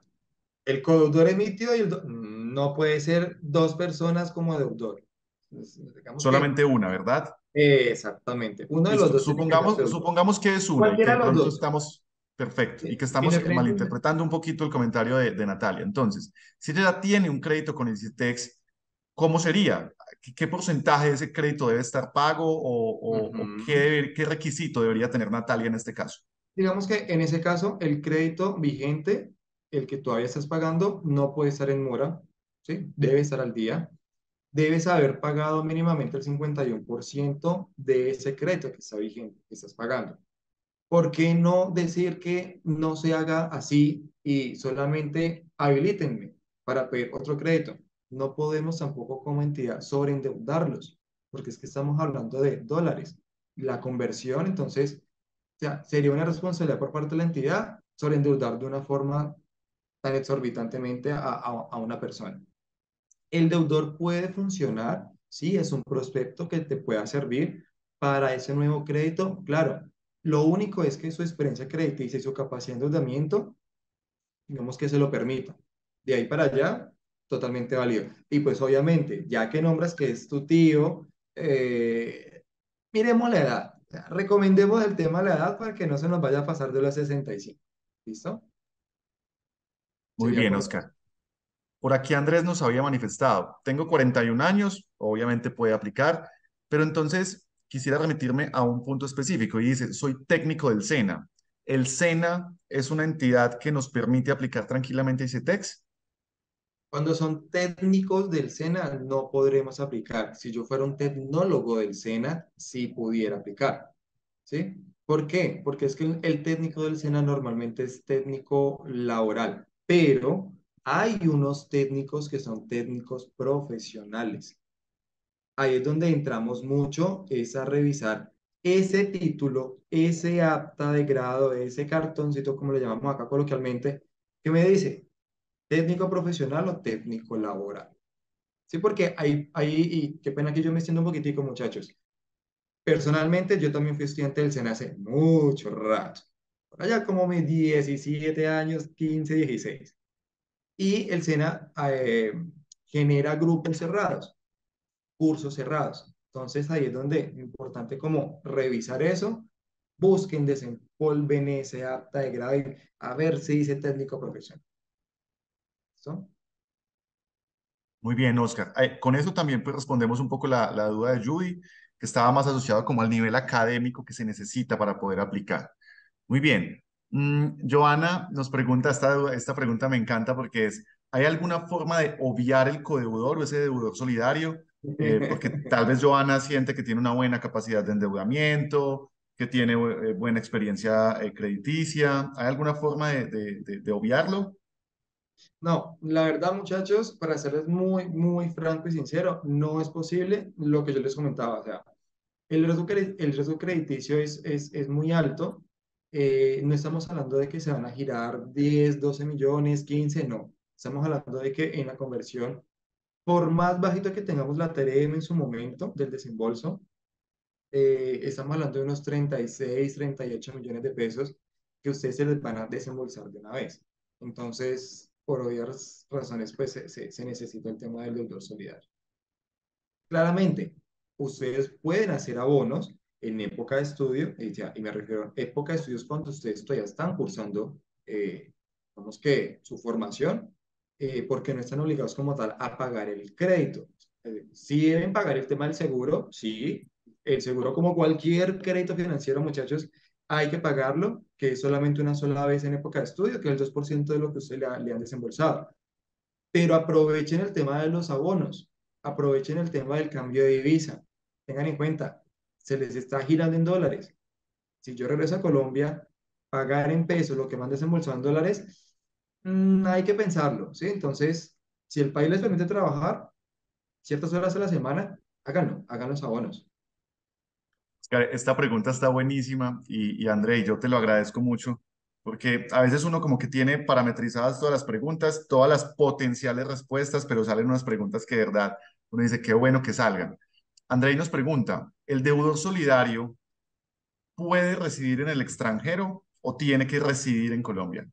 el codeudor emitido y no puede ser dos personas como deudor. Entonces, digamos que Solamente una, ¿verdad? exactamente, uno de los Listo. dos tiene que ser deudor. Supongamos que es una y que Cualquiera de de los pronto dos, estamos, perfecto, y que estamos independientemente. malinterpretando un poquito el comentario de Natalia. Entonces, si ella ya tiene un crédito con el ICETEX, ¿cómo sería? ¿Qué porcentaje de ese crédito debe estar pago o Ujú. qué requisito debería tener Natalia en este caso? Digamos que en ese caso, el crédito vigente, el que todavía estás pagando, no puede estar en mora, ¿sí? Debe estar al día. Debes haber pagado mínimamente el 51% de ese crédito que está vigente, que estás pagando. ¿Por qué no decir que no se haga así y solamente habilítenme para pedir otro crédito? No podemos tampoco como entidad sobreendeudarlos, porque es que estamos hablando de dólares. La conversión, entonces, o sea, sería una responsabilidad por parte de la entidad sobreendeudar de una forma tan exorbitantemente a una persona. El deudor puede funcionar, sí, es un prospecto que te pueda servir para ese nuevo crédito. Claro, lo único es que su experiencia crediticia y su capacidad de endeudamiento, digamos que se lo permita. De ahí para allá, totalmente válido. Y pues obviamente, ya que nombras que es tu tío, miremos la edad. O sea, recomendemos el tema de la edad para que no se nos vaya a pasar de los 65. ¿Listo? Muy Sería bien, por... Oscar. Por aquí Andrés nos había manifestado, tengo 41 años, obviamente puede aplicar, pero entonces quisiera remitirme a un punto específico y dice, soy técnico del SENA. ¿El SENA es una entidad que nos permite aplicar tranquilamente ICETEX? Cuando son técnicos del SENA, no podremos aplicar. Si yo fuera un tecnólogo del SENA, sí pudiera aplicar. ¿Sí? ¿Por qué? Porque es que el técnico del SENA normalmente es técnico laboral, pero hay unos técnicos que son técnicos profesionales. Ahí es donde entramos mucho, es a revisar ese título, ese acta de grado, ese cartoncito, como le llamamos acá coloquialmente, que me dice técnico profesional o técnico laboral. Sí, porque y qué pena que yo me extiendo un poquitico, muchachos. Personalmente, yo también fui estudiante del SENA hace mucho rato. Por allá como mis 17 años, 15, 16. Y el SENA genera grupos cerrados, cursos cerrados. Entonces ahí es donde es importante como revisar eso, busquen, desempolven ese acta de grado y a ver si dice técnico profesional. ¿Listo? Muy bien, Oscar. Con eso también pues, respondemos un poco la duda de Judy, que estaba más asociado como al nivel académico que se necesita para poder aplicar. Muy bien. Joana nos pregunta, esta pregunta me encanta porque es, ¿hay alguna forma de obviar el codeudor o ese deudor solidario? Porque tal vez Joana siente que tiene una buena capacidad de endeudamiento, que tiene buena experiencia crediticia. ¿Hay alguna forma de obviarlo? No, la verdad, muchachos, para serles muy, muy franco y sincero, no es posible lo que yo les comentaba. O sea, El riesgo crediticio es muy alto. No estamos hablando de que se van a girar 10 12 millones, 15 no. Estamos hablando de que en la conversión, por más bajito que tengamos la TRM en su momento del desembolso, estamos hablando de unos 36 38 millones de pesos que ustedes se les van a desembolsar de una vez. Entonces, por obvias razones, pues se necesita el tema del deudor solidario. Claramente, ustedes pueden hacer abonos en época de estudio, y me refiero a época de estudios cuando ustedes todavía están cursando, digamos que su formación, porque no están obligados como tal a pagar el crédito. Sí deben pagar el tema del seguro, sí, el seguro como cualquier crédito financiero, muchachos, hay que pagarlo, que es solamente una sola vez en época de estudio, que es el 2% de lo que ustedes le han desembolsado, pero aprovechen el tema de los abonos, aprovechen el tema del cambio de divisa. Tengan en cuenta, se les está girando en dólares. Si yo regreso a Colombia, pagar en pesos lo que me han desembolsado en dólares, hay que pensarlo, ¿sí? Entonces, si el país les permite trabajar ciertas horas a la semana, háganlo, hagan los abonos. Oscar, esta pregunta está buenísima y André, yo te lo agradezco mucho porque a veces uno como que tiene parametrizadas todas las preguntas, todas las potenciales respuestas, pero salen unas preguntas que de verdad uno dice, qué bueno que salgan. André nos pregunta, ¿el deudor solidario puede residir en el extranjero o tiene que residir en Colombia?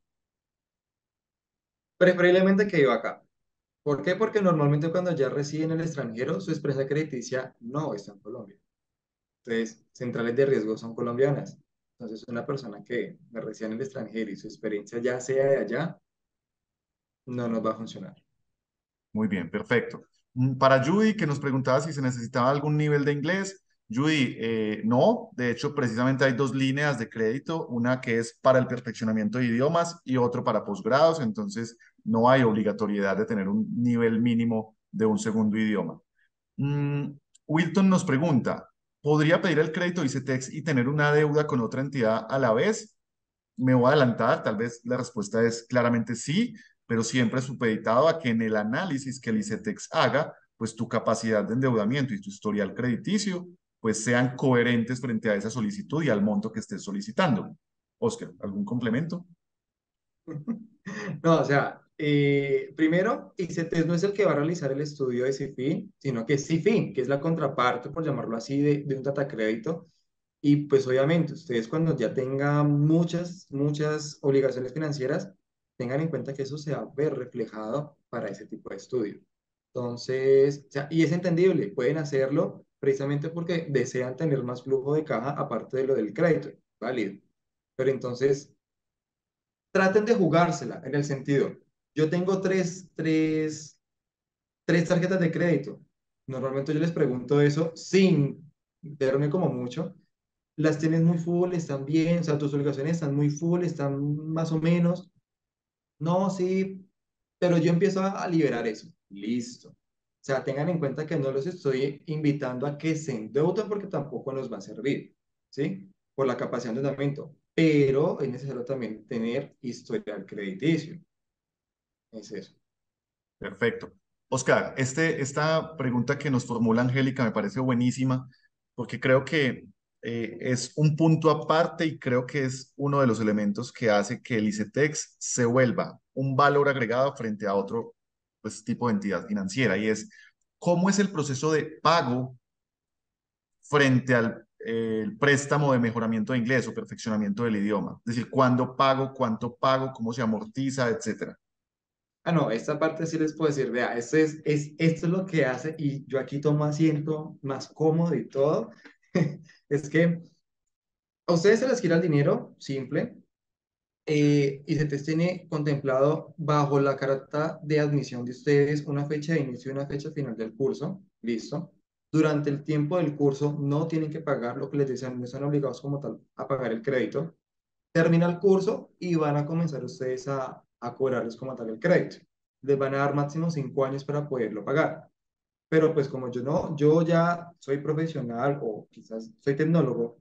Preferiblemente que viva acá. ¿Por qué? Porque normalmente cuando ya reside en el extranjero, su expresa crediticia no está en Colombia. Entonces, centrales de riesgo son colombianas. Entonces, una persona que reside en el extranjero y su experiencia ya sea de allá, no nos va a funcionar. Muy bien, perfecto. Para Judy, que nos preguntaba si se necesitaba algún nivel de inglés. Judy, no, de hecho, precisamente hay dos líneas de crédito, una que es para el perfeccionamiento de idiomas y otro para posgrados, entonces no hay obligatoriedad de tener un nivel mínimo de un segundo idioma. Mm, Wilton nos pregunta, ¿podría pedir el crédito ICETEX y tener una deuda con otra entidad a la vez? Me voy a adelantar, tal vez la respuesta es claramente sí, pero siempre supeditado a que en el análisis que el ICETEX haga, pues tu capacidad de endeudamiento y tu historial crediticio, pues sean coherentes frente a esa solicitud y al monto que estés solicitando. Oscar, ¿algún complemento? No, o sea, primero, ICETEX no es el que va a realizar el estudio de CIFIN, sino que es CIFIN, que es la contraparte, por llamarlo así, de un data crédito. Y pues obviamente, ustedes cuando ya tengan muchas obligaciones financieras, tengan en cuenta que eso se va a ver reflejado para ese tipo de estudio. Entonces, o sea, y es entendible, pueden hacerlo precisamente porque desean tener más flujo de caja aparte de lo del crédito, válido. Pero entonces, traten de jugársela en el sentido, yo tengo tres tarjetas de crédito. Normalmente yo les pregunto eso sin verme como mucho. Las tienes muy full, están bien, o sea, tus obligaciones están muy full, están más o menos. No, sí, pero yo empiezo a liberar eso. Listo. O sea, tengan en cuenta que no los estoy invitando a que se endeuden porque tampoco nos va a servir, ¿sí? Por la capacidad de endeudamiento. Pero es necesario también tener historial crediticio. Es eso. Perfecto. Oscar, esta pregunta que nos formula Angélica me parece buenísima porque creo que es un punto aparte y creo que es uno de los elementos que hace que el ICETEX se vuelva un valor agregado frente a otro pues, tipo de entidad financiera y es cómo es el proceso de pago frente al el préstamo de mejoramiento de inglés o perfeccionamiento del idioma. Es decir, cuándo pago, cuánto pago, cómo se amortiza, etcétera. Ah, no, esta parte sí les puedo decir, vea, esto es lo que hace, y yo aquí tomo asiento más cómodo y todo, es que a ustedes se les gira el dinero, simple, y se les tiene contemplado bajo la carta de admisión de ustedes una fecha de inicio y una fecha final del curso, listo. Durante el tiempo del curso no tienen que pagar lo que les dicen, no están obligados como tal a pagar el crédito. Termina el curso y van a comenzar ustedes a cobrarles como tal el crédito. Les van a dar máximo 5 años para poderlo pagar. Pero pues como yo no, yo ya soy profesional o quizás soy tecnólogo,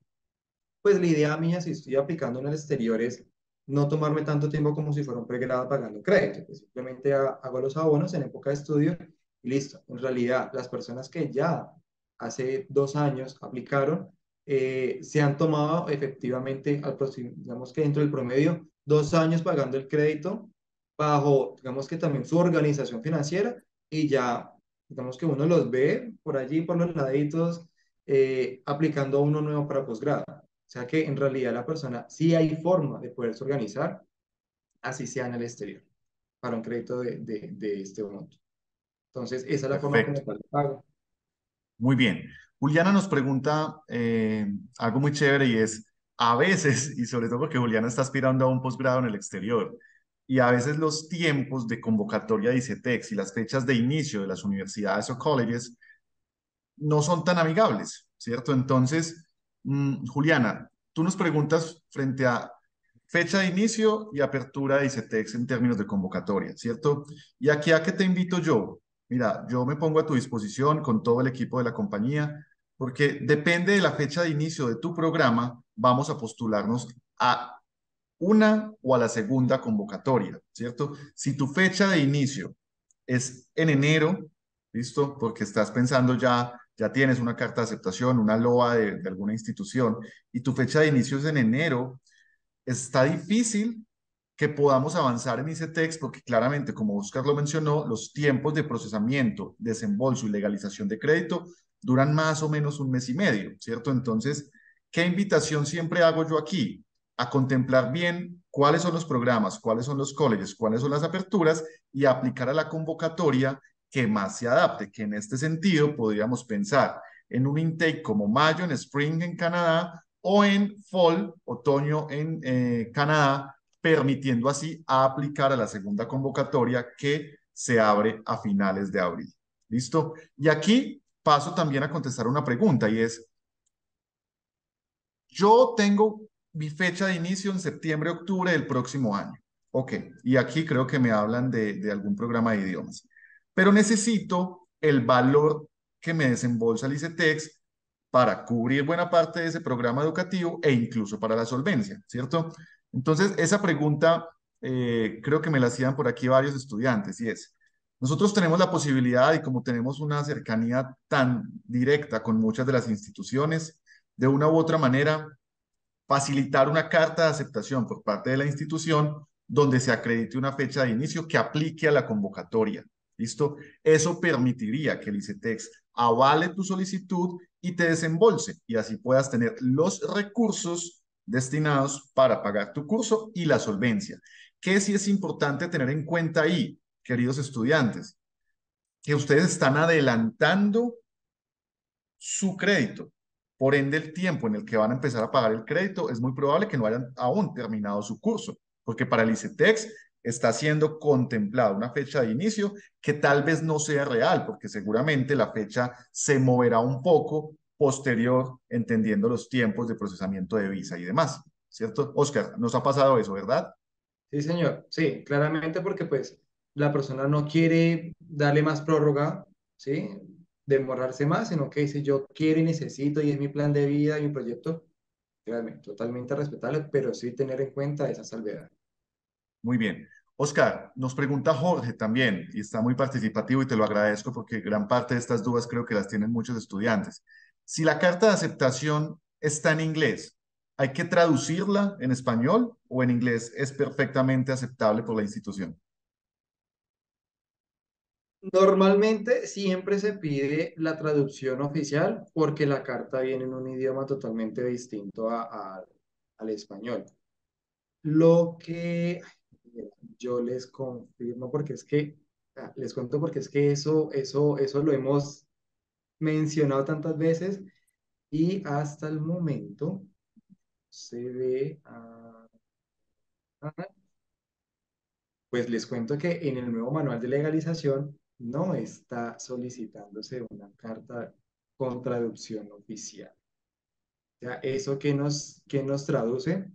pues la idea mía si estoy aplicando en el exterior es no tomarme tanto tiempo como si fuera un pregrado pagando crédito. Pues simplemente hago los abonos en época de estudio y listo. En realidad, las personas que ya hace 2 años aplicaron, se han tomado efectivamente, digamos que dentro del promedio, 2 años pagando el crédito bajo, digamos que también su organización financiera y ya, digamos que uno los ve por allí, por los laditos, aplicando uno nuevo para posgrado. O sea que en realidad la persona sí hay forma de poderse organizar, así sea en el exterior, para un crédito de este monto. Entonces, esa es la forma Perfecto. como tal de pago. Muy bien. Juliana nos pregunta algo muy chévere y es, a veces, y sobre todo porque Juliana está aspirando a un posgrado en el exterior, y a veces los tiempos de convocatoria de ICETEX y las fechas de inicio de las universidades o colleges no son tan amigables, ¿cierto? Entonces, Juliana, tú nos preguntas frente a fecha de inicio y apertura de ICETEX en términos de convocatoria, ¿cierto? Y aquí a qué te invito yo. Mira, yo me pongo a tu disposición con todo el equipo de la compañía, porque depende de la fecha de inicio de tu programa, vamos a postularnos a una o a la segunda convocatoria, ¿cierto? Si tu fecha de inicio es en enero, ¿listo? Porque estás pensando ya tienes una carta de aceptación, una LOA de alguna institución, y tu fecha de inicio es en enero, está difícil que podamos avanzar en ICETEX porque claramente, como Oscar lo mencionó, los tiempos de procesamiento, desembolso y legalización de crédito duran más o menos un mes y medio, ¿cierto? Entonces, ¿qué invitación siempre hago yo aquí? A contemplar bien cuáles son los programas, cuáles son los colleges, cuáles son las aperturas y aplicar a la convocatoria que más se adapte, que en este sentido podríamos pensar en un intake como mayo en Spring en Canadá o en fall, otoño en Canadá, permitiendo así aplicar a la segunda convocatoria que se abre a finales de abril. ¿Listo? Y aquí paso también a contestar una pregunta y es, yo tengo mi fecha de inicio en septiembre, octubre del próximo año. Ok, y aquí creo que me hablan de algún programa de idiomas. Pero necesito el valor que me desembolsa el ICETEX para cubrir buena parte de ese programa educativo e incluso para la solvencia, ¿cierto? Entonces, esa pregunta creo que me la hacían por aquí varios estudiantes y es, nosotros tenemos la posibilidad y como tenemos una cercanía tan directa con muchas de las instituciones, de una u otra manera facilitar una carta de aceptación por parte de la institución donde se acredite una fecha de inicio que aplique a la convocatoria. ¿Listo? Eso permitiría que el ICETEX avale tu solicitud y te desembolse y así puedas tener los recursos destinados para pagar tu curso y la solvencia. ¿Qué sí es importante tener en cuenta ahí, queridos estudiantes? Que ustedes están adelantando su crédito. Por ende, el tiempo en el que van a empezar a pagar el crédito es muy probable que no hayan aún terminado su curso, porque para el ICETEX está siendo contemplada una fecha de inicio que tal vez no sea real, porque seguramente la fecha se moverá un poco posterior, entendiendo los tiempos de procesamiento de visa y demás, ¿cierto? Oscar, nos ha pasado eso, ¿verdad? Sí, señor. Sí, claramente porque pues la persona no quiere darle más prórroga, ¿sí? Demorarse más, sino que dice yo quiero y necesito y es mi plan de vida, mi proyecto, realmente totalmente respetable, pero sí tener en cuenta esa salvedad. Muy bien. Oscar, nos pregunta Jorge también, y está muy participativo y te lo agradezco porque gran parte de estas dudas creo que las tienen muchos estudiantes. Si la carta de aceptación está en inglés, ¿hay que traducirla en español o en inglés es perfectamente aceptable por la institución? Normalmente siempre se pide la traducción oficial porque la carta viene en un idioma totalmente distinto al español. Lo que yo les confirmo porque es que, les cuento porque es que eso lo hemos mencionado tantas veces y hasta el momento se ve, pues les cuento que en el nuevo manual de legalización no está solicitándose una carta con traducción oficial. O sea, eso que nos traduce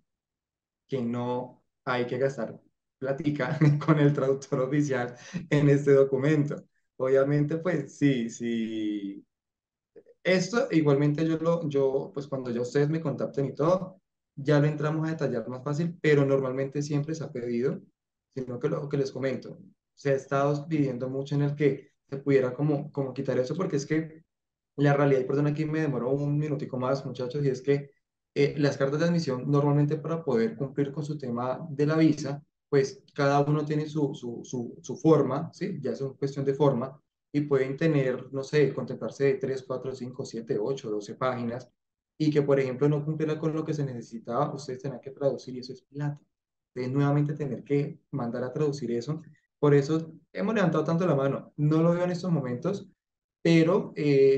que no hay que gastar platica con el traductor oficial en este documento. Obviamente, pues sí, sí. Esto igualmente pues cuando ya ustedes me contacten y todo, ya lo entramos a detallar más fácil, pero normalmente siempre se ha pedido, sino que lo que les comento, se ha estado pidiendo mucho en el que se pudiera como quitar eso, porque es que La realidad, y perdón, aquí me demoró un minutico más, muchachos, y es que las cartas de admisión normalmente para poder cumplir con su tema de la visa, pues cada uno tiene su forma, ¿sí? Ya es una cuestión de forma, y pueden tener, no sé, contemplarse de 3 4 5 7 8 12 páginas, y que, por ejemplo, no cumpliera con lo que se necesitaba, ustedes tengan que traducir, y eso es plata. Entonces, nuevamente tener que mandar a traducir eso. Por eso hemos levantado tanto la mano. No lo veo en estos momentos, pero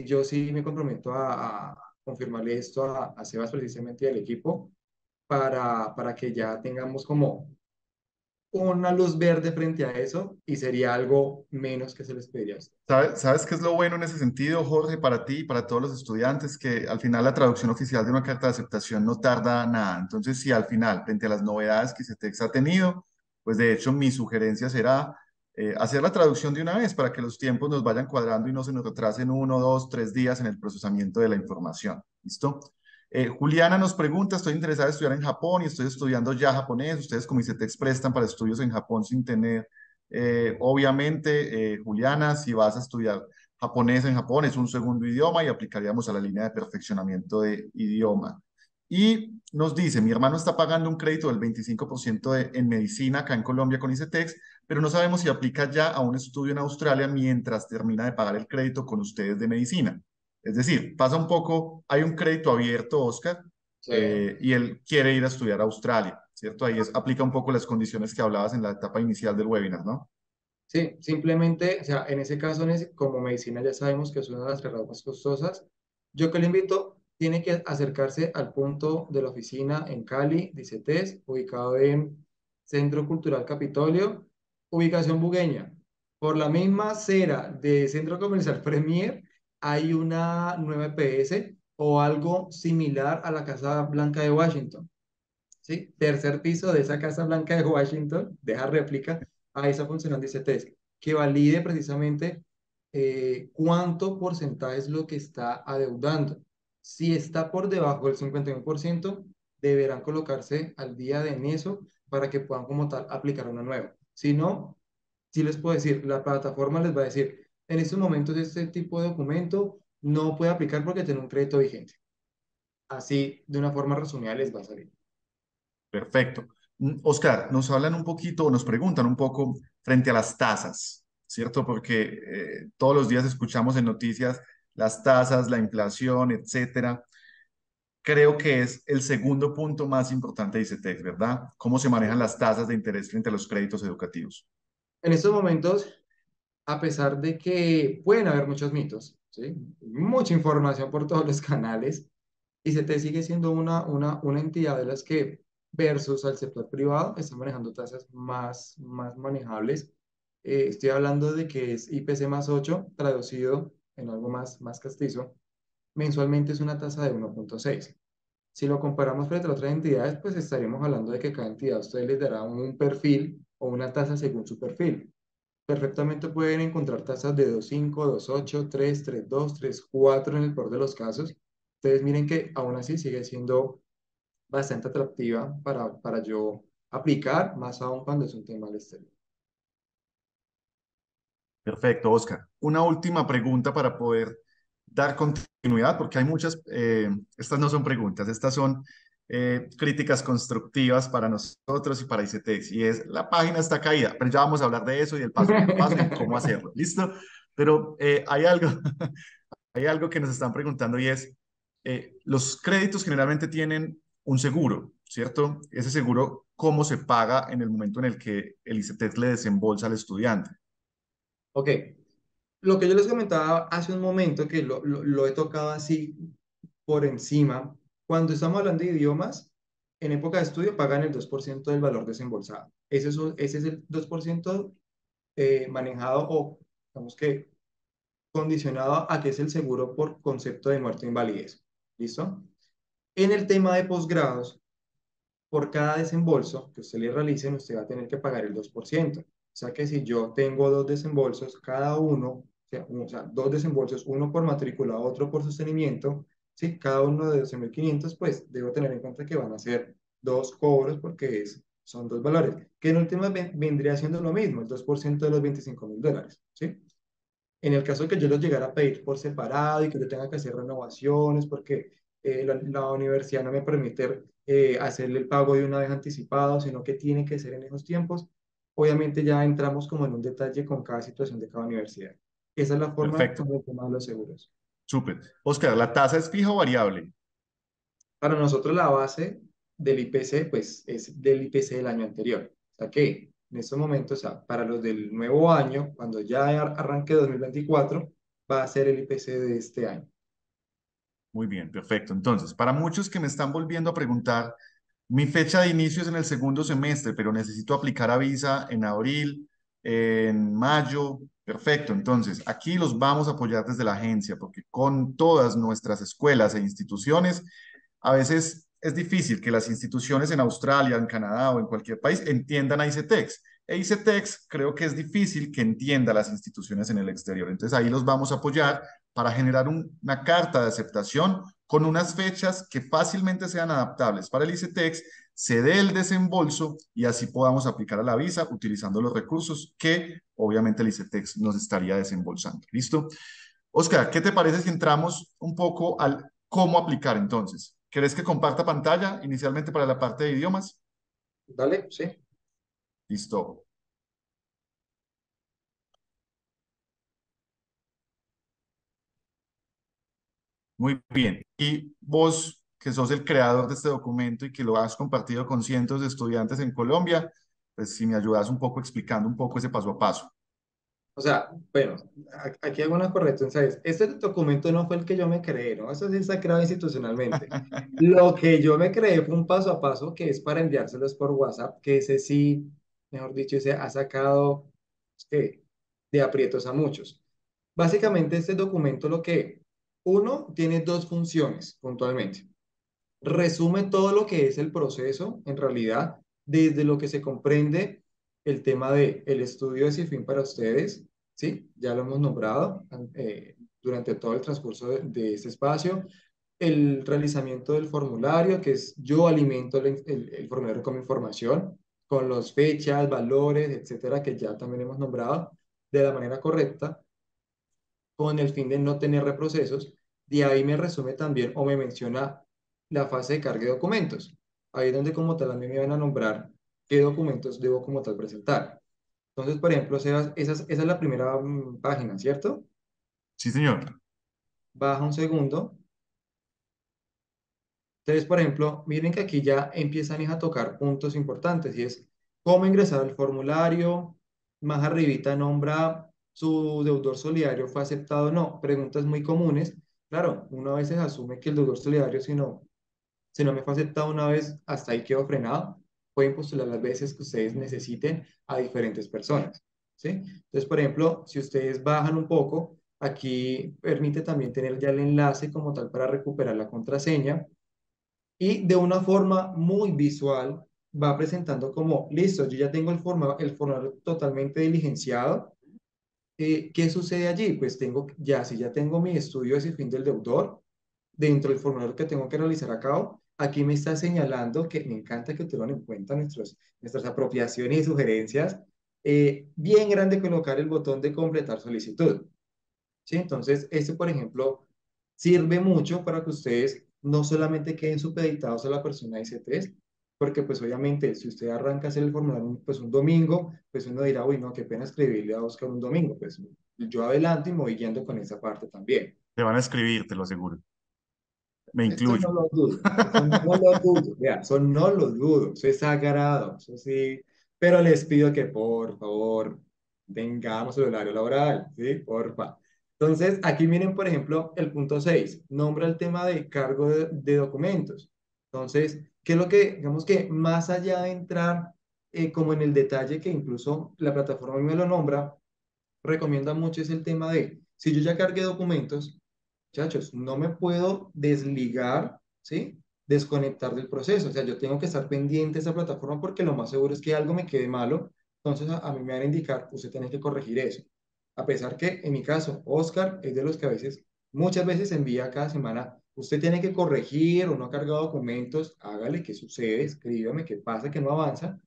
yo sí me comprometo a confirmarle esto a Sebas precisamente y al equipo para que ya tengamos como una luz verde frente a eso y sería algo menos que se les pediría a ustedes. ¿Sabes qué es lo bueno en ese sentido, Jorge, para ti y para todos los estudiantes? Que al final la traducción oficial de una carta de aceptación no tarda nada. Entonces, si al final, frente a las novedades que ICETEX ha tenido, pues de hecho mi sugerencia será hacer la traducción de una vez para que los tiempos nos vayan cuadrando y no se nos retrasen 1, 2, 3 días en el procesamiento de la información. ¿Listo? Juliana nos pregunta, estoy interesada en estudiar en Japón y estoy estudiando ya japonés. Ustedes como ICETEX prestan para estudios en Japón sin tener obviamente, Juliana, si vas a estudiar japonés en Japón, es un segundo idioma y aplicaríamos a la línea de perfeccionamiento de idioma. Y nos dice, mi hermano está pagando un crédito del 25% en medicina acá en Colombia con ICETEX, pero no sabemos si aplica ya a un estudio en Australia mientras termina de pagar el crédito con ustedes de medicina. Es decir, pasa un poco, hay un crédito abierto, Oscar, Sí. y él quiere ir a estudiar a Australia, ¿cierto? Ahí aplica un poco las condiciones que hablabas en la etapa inicial del webinar, ¿no? Sí, simplemente, o sea, en ese caso, como medicina ya sabemos que es una de las carreras más costosas, yo que le invito, tiene que acercarse al punto de la oficina en Cali, dice TES, ubicado en Centro Cultural Capitolio, ubicación Bugueña. Por la misma acera de Centro Comercial Premier hay una nueva EPS o algo similar a la Casa Blanca de Washington. ¿Sí? Tercer piso de esa Casa Blanca de Washington, deja réplica a esa funcional dice test, que valide precisamente cuánto porcentaje es lo que está adeudando. Si está por debajo del 51%, deberán colocarse al día de en eso para que puedan como tal aplicar una nueva. Si no, sí les puedo decir, la plataforma les va a decir, en estos momentos este tipo de documento no puede aplicar porque tiene un crédito vigente. Así, de una forma resumida, les va a salir. Perfecto. Oscar, nos hablan un poquito, nos preguntan un poco frente a las tasas, ¿cierto? Porque todos los días escuchamos en noticias las tasas, la inflación, etcétera. Creo que es el segundo punto más importante de ICETEX, ¿verdad? ¿Cómo se manejan Sí. las tasas de interés frente a los créditos educativos? En estos momentos, a pesar de que pueden haber muchos mitos, ¿sí? Mucha información por todos los canales, y se te sigue siendo una entidad de las que, versus al sector privado, está manejando tasas más manejables. Estoy hablando de que es IPC más 8 traducido en algo más castizo, mensualmente es una tasa de 1,6. Si lo comparamos frente a otras entidades, pues estaríamos hablando de que cada entidad a ustedes les dará un perfil o una tasa según su perfil. Perfectamente pueden encontrar tasas de 2,5, 2,8, 3, 3,2, 3,4 en el peor de los casos. Ustedes miren que aún así sigue siendo bastante atractiva para yo aplicar, más aún cuando es un tema al exterior. Perfecto, Oscar. Una última pregunta para poder dar continuidad, porque hay muchas, estas no son preguntas, estas son críticas constructivas para nosotros y para ICETEX. Y es, la página está caída, pero ya vamos a hablar de eso y del paso por paso y cómo hacerlo. ¿Listo? Pero hay algo, hay algo que nos están preguntando y es, los créditos generalmente tienen un seguro, ¿cierto? Ese seguro, ¿cómo se paga en el momento en el que el ICETEX le desembolsa al estudiante? Ok, lo que yo les comentaba hace un momento, que lo he tocado así por encima, cuando estamos hablando de idiomas, en época de estudio pagan el 2% del valor desembolsado. Ese es el 2% manejado o, digamos que, condicionado a que es el seguro por concepto de muerte o invalidez. ¿Listo? En el tema de posgrados, por cada desembolso que usted le realice, usted va a tener que pagar el 2%. O sea que si yo tengo dos desembolsos, cada uno, o sea, dos desembolsos, uno por matrícula, otro por sostenimiento, ¿sí? Cada uno de 12.500, pues debo tener en cuenta que van a ser dos cobros porque son dos valores, que en últimas vendría siendo lo mismo, el 2% de los $25.000, ¿sí? En el caso que yo los llegara a pedir por separado y que yo tenga que hacer renovaciones porque la universidad no me permite hacerle el pago de una vez anticipado, sino que tiene que ser en esos tiempos, obviamente ya entramos como en un detalle con cada situación de cada universidad. Esa es la forma Perfecto, como el tema de los seguros. súper. Oscar, ¿la tasa es fija o variable? Para nosotros la base del IPC, pues es del IPC del año anterior. O sea que en estos momentos, o sea, para los del nuevo año, cuando ya arranque 2024, va a ser el IPC de este año. Muy bien, perfecto. Entonces, para muchos que me están volviendo a preguntar, mi fecha de inicio es en el segundo semestre, pero necesito aplicar a visa en abril, en mayo. Perfecto. Entonces, aquí los vamos a apoyar desde la agencia, porque con todas nuestras escuelas e instituciones, a veces es difícil que las instituciones en Australia, en Canadá o en cualquier país entiendan a ICETEX. E ICETEX creo que es difícil que entienda las instituciones en el exterior. Entonces, ahí los vamos a apoyar para generar una carta de aceptación con unas fechas que fácilmente sean adaptables para el ICETEX, se dé el desembolso y así podamos aplicar a la visa utilizando los recursos que obviamente el ICETEX nos estaría desembolsando. ¿Listo? Oscar, ¿qué te parece si entramos un poco al cómo aplicar entonces? ¿Querés que comparta pantalla inicialmente para la parte de idiomas? Dale, sí. Listo. Muy bien. Y vos, que sos el creador de este documento y que lo has compartido con cientos de estudiantes en Colombia, pues si me ayudas un poco explicando un poco ese paso a paso. O sea, bueno, aquí hago una corrección, ¿sabes? Este documento no fue el que yo me creé, ¿no? Eso sí está creado institucionalmente. Lo que yo me creé fue un paso a paso que es para enviárselos por WhatsApp, que ese sí, mejor dicho, ese ha sacado eh, de aprietos a muchos. Básicamente, este documento lo que, uno, tiene dos funciones puntualmente. Resume todo lo que es el proceso, en realidad, desde lo que se comprende el tema de el estudio de CIFIN para ustedes, ¿sí? Ya lo hemos nombrado durante todo el transcurso de este espacio. El realizamiento del formulario, que es yo alimento el formulario con mi información, con las fechas, valores, etcétera, que ya también hemos nombrado de la manera correcta con el fin de no tener reprocesos. De ahí me resume también o me menciona la fase de carga de documentos. Ahí es donde como tal a mí me van a nombrar qué documentos debo como tal presentar. Entonces, por ejemplo, Sebas, esa es la primera página, ¿cierto? Sí, señor. Baja un segundo. Entonces, por ejemplo, miren que aquí ya empiezan a tocar puntos importantes y es cómo ingresar al formulario, más arribita nombra su deudor solidario fue aceptado o no, preguntas muy comunes. Claro, uno a veces asume que el deudor solidario, si no me fue aceptado una vez, hasta ahí quedó frenado. Pueden postular las veces que ustedes necesiten a diferentes personas, ¿sí? Entonces, por ejemplo, si ustedes bajan un poco, aquí permite también tener ya el enlace como tal para recuperar la contraseña y de una forma muy visual va presentando como, listo, yo ya tengo el formulario totalmente diligenciado. ¿Qué sucede allí? Pues tengo, ya, si ya tengo mi estudio de fin del deudor, dentro del formulario que tengo que realizar a cabo, aquí me está señalando que me encanta que tengan en cuenta nuestras apropiaciones y sugerencias. Bien grande colocar el botón de completar solicitud. ¿Sí? Entonces, este, por ejemplo, sirve mucho para que ustedes no solamente queden supeditados a la persona IC3, porque pues obviamente si usted arranca a hacer el formulario pues un domingo, pues uno dirá, uy, no, qué pena escribirle a Oscar un domingo, pues yo adelanto y me voy guiando con esa parte también. Te van a escribir, te lo aseguro. Me Esto incluyo. no lo dudo, eso no lo dudo, vea, eso no lo dudo, eso es sagrado, eso sí, pero les pido que por favor tengamos el horario laboral, ¿sí? Porfa. Entonces, aquí miren, por ejemplo, el punto 6 nombra el tema de cargo de documentos. Entonces, ¿qué es lo que, digamos que más allá de entrar como en el detalle que incluso la plataforma me lo nombra, recomienda mucho es el tema de, si yo ya cargué documentos, muchachos, no me puedo desligar, ¿sí? Desconectar del proceso. O sea, yo tengo que estar pendiente de esa plataforma porque lo más seguro es que algo me quede malo. Entonces, a mí me van a indicar, usted tiene que corregir eso. A pesar que, en mi caso, Oscar es de los que a veces, muchas veces envía cada semana, usted tiene que corregir o no ha cargado documentos, hágale, ¿qué sucede? Escríbame, ¿qué pasa? ¿Que no avanza?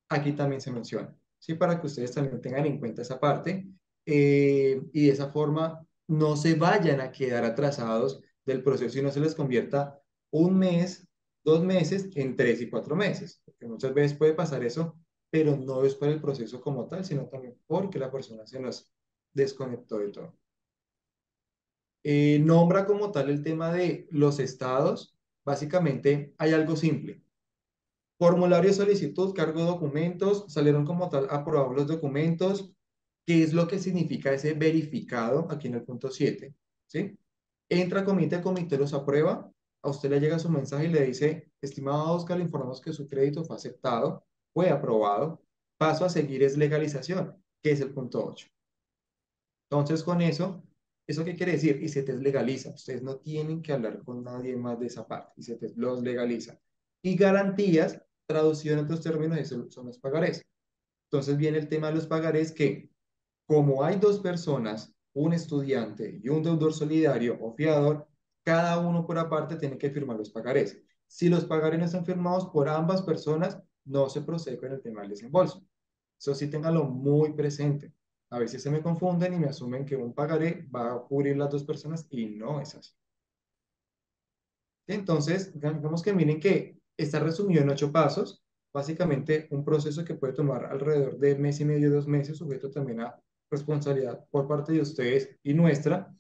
Aquí también se menciona, ¿sí? Para que ustedes también tengan en cuenta esa parte. y de esa forma no se vayan a quedar atrasados del proceso y no se les convierta un mes, 2 meses en 3 y 4 meses, porque muchas veces puede pasar eso, pero no es por el proceso como tal, sino también porque la persona se nos desconectó de todo. Nombra como tal el tema de los estados. Básicamente hay algo simple. Formulario de solicitud, cargo de documentos, salieron como tal aprobados los documentos. ¿Qué es lo que significa ese verificado aquí en el punto 7? ¿Sí? Entra comité, comité los aprueba, a usted le llega su mensaje y le dice, estimado Oscar, le informamos que su crédito fue aceptado, fue aprobado, paso a seguir es legalización, que es el punto 8. Entonces, con eso, ¿eso qué quiere decir? ICETEX legaliza. Ustedes no tienen que hablar con nadie más de esa parte. ICETEX los legaliza. Y garantías, traducido en otros términos, eso son los pagarés. Entonces viene el tema de los pagarés que, como hay dos personas, un estudiante y un deudor solidario o fiador, cada uno por aparte tiene que firmar los pagarés. Si los pagarés no están firmados por ambas personas, no se procede con el tema del desembolso. Eso sí, téngalo muy presente. A veces se me confunden y me asumen que un pagaré va a cubrir las dos personas y no es así. Entonces, digamos que miren que está resumido en 8 pasos, básicamente un proceso que puede tomar alrededor de mes y medio, 2 meses, sujeto también a responsabilidad por parte de ustedes y nuestra.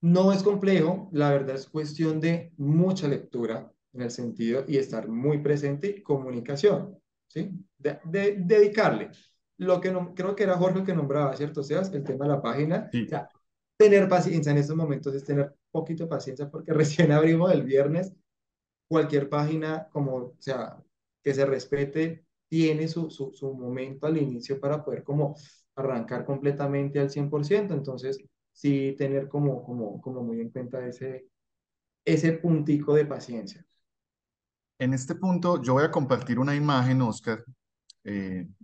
No es complejo, la verdad es cuestión de mucha lectura en el sentido y estar muy presente y comunicación, ¿sí? Dedicarle. Lo que no, creo que era Jorge el que nombraba, ¿cierto? O sea, el tema de la página. O Sí. sea, tener paciencia en estos momentos es tener poquito de paciencia porque recién abrimos el viernes. Cualquier página, como, o sea, que se respete, tiene su momento al inicio para poder como arrancar completamente al 100%. Entonces, sí tener como muy en cuenta ese puntico de paciencia. En este punto yo voy a compartir una imagen, Oscar,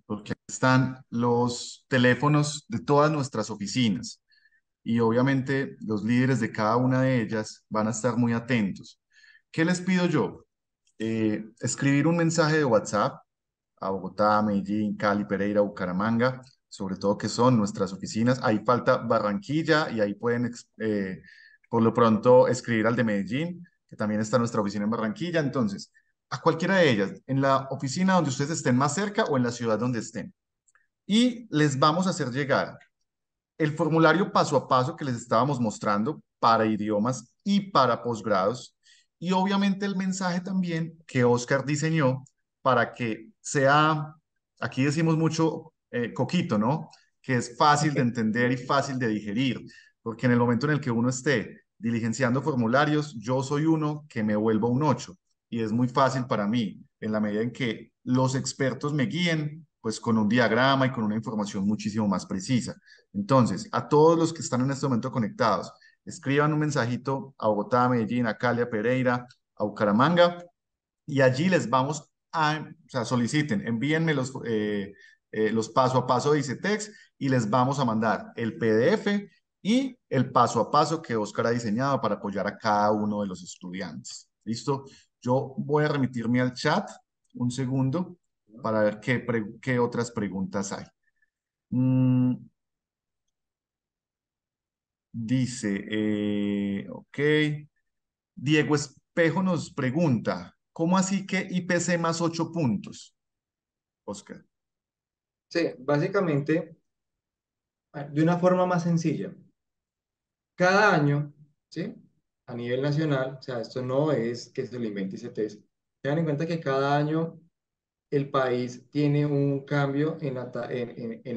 porque están los teléfonos de todas nuestras oficinas y obviamente los líderes de cada una de ellas van a estar muy atentos. ¿Qué les pido yo? Escribir un mensaje de WhatsApp a Bogotá, Medellín, Cali, Pereira, Bucaramanga, sobre todo que son nuestras oficinas. Ahí falta Barranquilla y ahí pueden, por lo pronto, escribir al de Medellín, que también está nuestra oficina en Barranquilla. Entonces, a cualquiera de ellas, en la oficina donde ustedes estén más cerca o en la ciudad donde estén. Y les vamos a hacer llegar el formulario paso a paso que les estábamos mostrando para idiomas y para posgrados, y obviamente el mensaje también que Oscar diseñó para que sea, aquí decimos mucho coquito, ¿no? Que es fácil de entender y fácil de digerir, porque en el momento en el que uno esté diligenciando formularios, yo soy uno que me vuelvo un 8 y es muy fácil para mí, en la medida en que los expertos me guíen, pues con un diagrama y con una información muchísimo más precisa. Entonces, a todos los que están en este momento conectados, escriban un mensajito a Bogotá, a Medellín, a Cali, a Pereira, a Bucaramanga, y allí les vamos a, o sea, soliciten, envíenme los paso a paso de ICETEX y les vamos a mandar el PDF y el paso a paso que Oscar ha diseñado para apoyar a cada uno de los estudiantes. ¿Listo? Yo voy a remitirme al chat un segundo para ver qué otras preguntas hay. Mm, Dice, ok. Diego Espejo nos pregunta, ¿cómo así que IPC más 8 puntos? Oscar. Sí, básicamente, de una forma más sencilla. Cada año, ¿sí? A nivel nacional, o sea, esto no es que se lo invente y se teste. Tengan en cuenta que cada año el país tiene un cambio en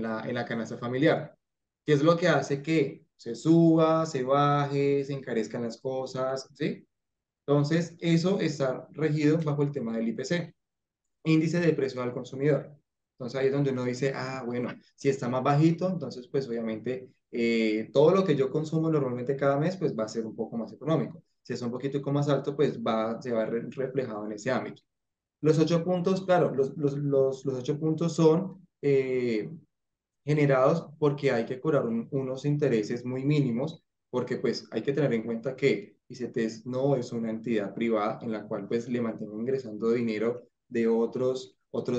la canasta familiar, que es lo que hace que se suba, se baje, se encarezcan las cosas, ¿sí? Entonces, eso está regido bajo el tema del IPC, índice de precio al consumidor. Entonces, ahí es donde uno dice, ah, bueno, si está más bajito, entonces, pues obviamente, todo lo que yo consumo normalmente cada mes, pues va a ser un poco más económico. Si es un poquito más alto, pues se va a ver reflejado en ese ámbito. Los 8 puntos, claro, los 8 puntos son generados porque hay que cobrar unos intereses muy mínimos, porque pues hay que tener en cuenta que ICETEX no es una entidad privada en la cual pues le mantengo ingresando dinero de otros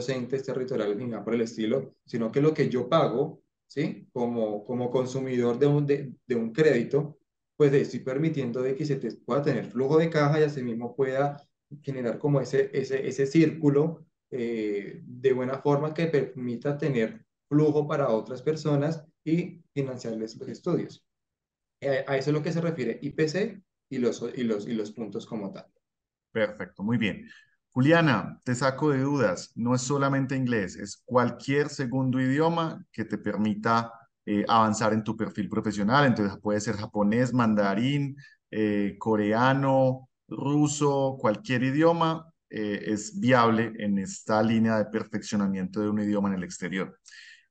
entes territoriales ni nada por el estilo, sino que lo que yo pago ¿sí? Como consumidor de un crédito, pues le estoy permitiendo de que se te pueda tener flujo de caja y asimismo pueda generar como ese círculo de buena forma que permita tener flujo para otras personas y financiarles los estudios. A eso es lo que se refiere IPC y los puntos como tal. Perfecto, muy bien. Juliana, te saco de dudas. No es solamente inglés, es cualquier segundo idioma que te permita avanzar en tu perfil profesional. Entonces puede ser japonés, mandarín, coreano, ruso, cualquier idioma es viable en esta línea de perfeccionamiento de un idioma en el exterior.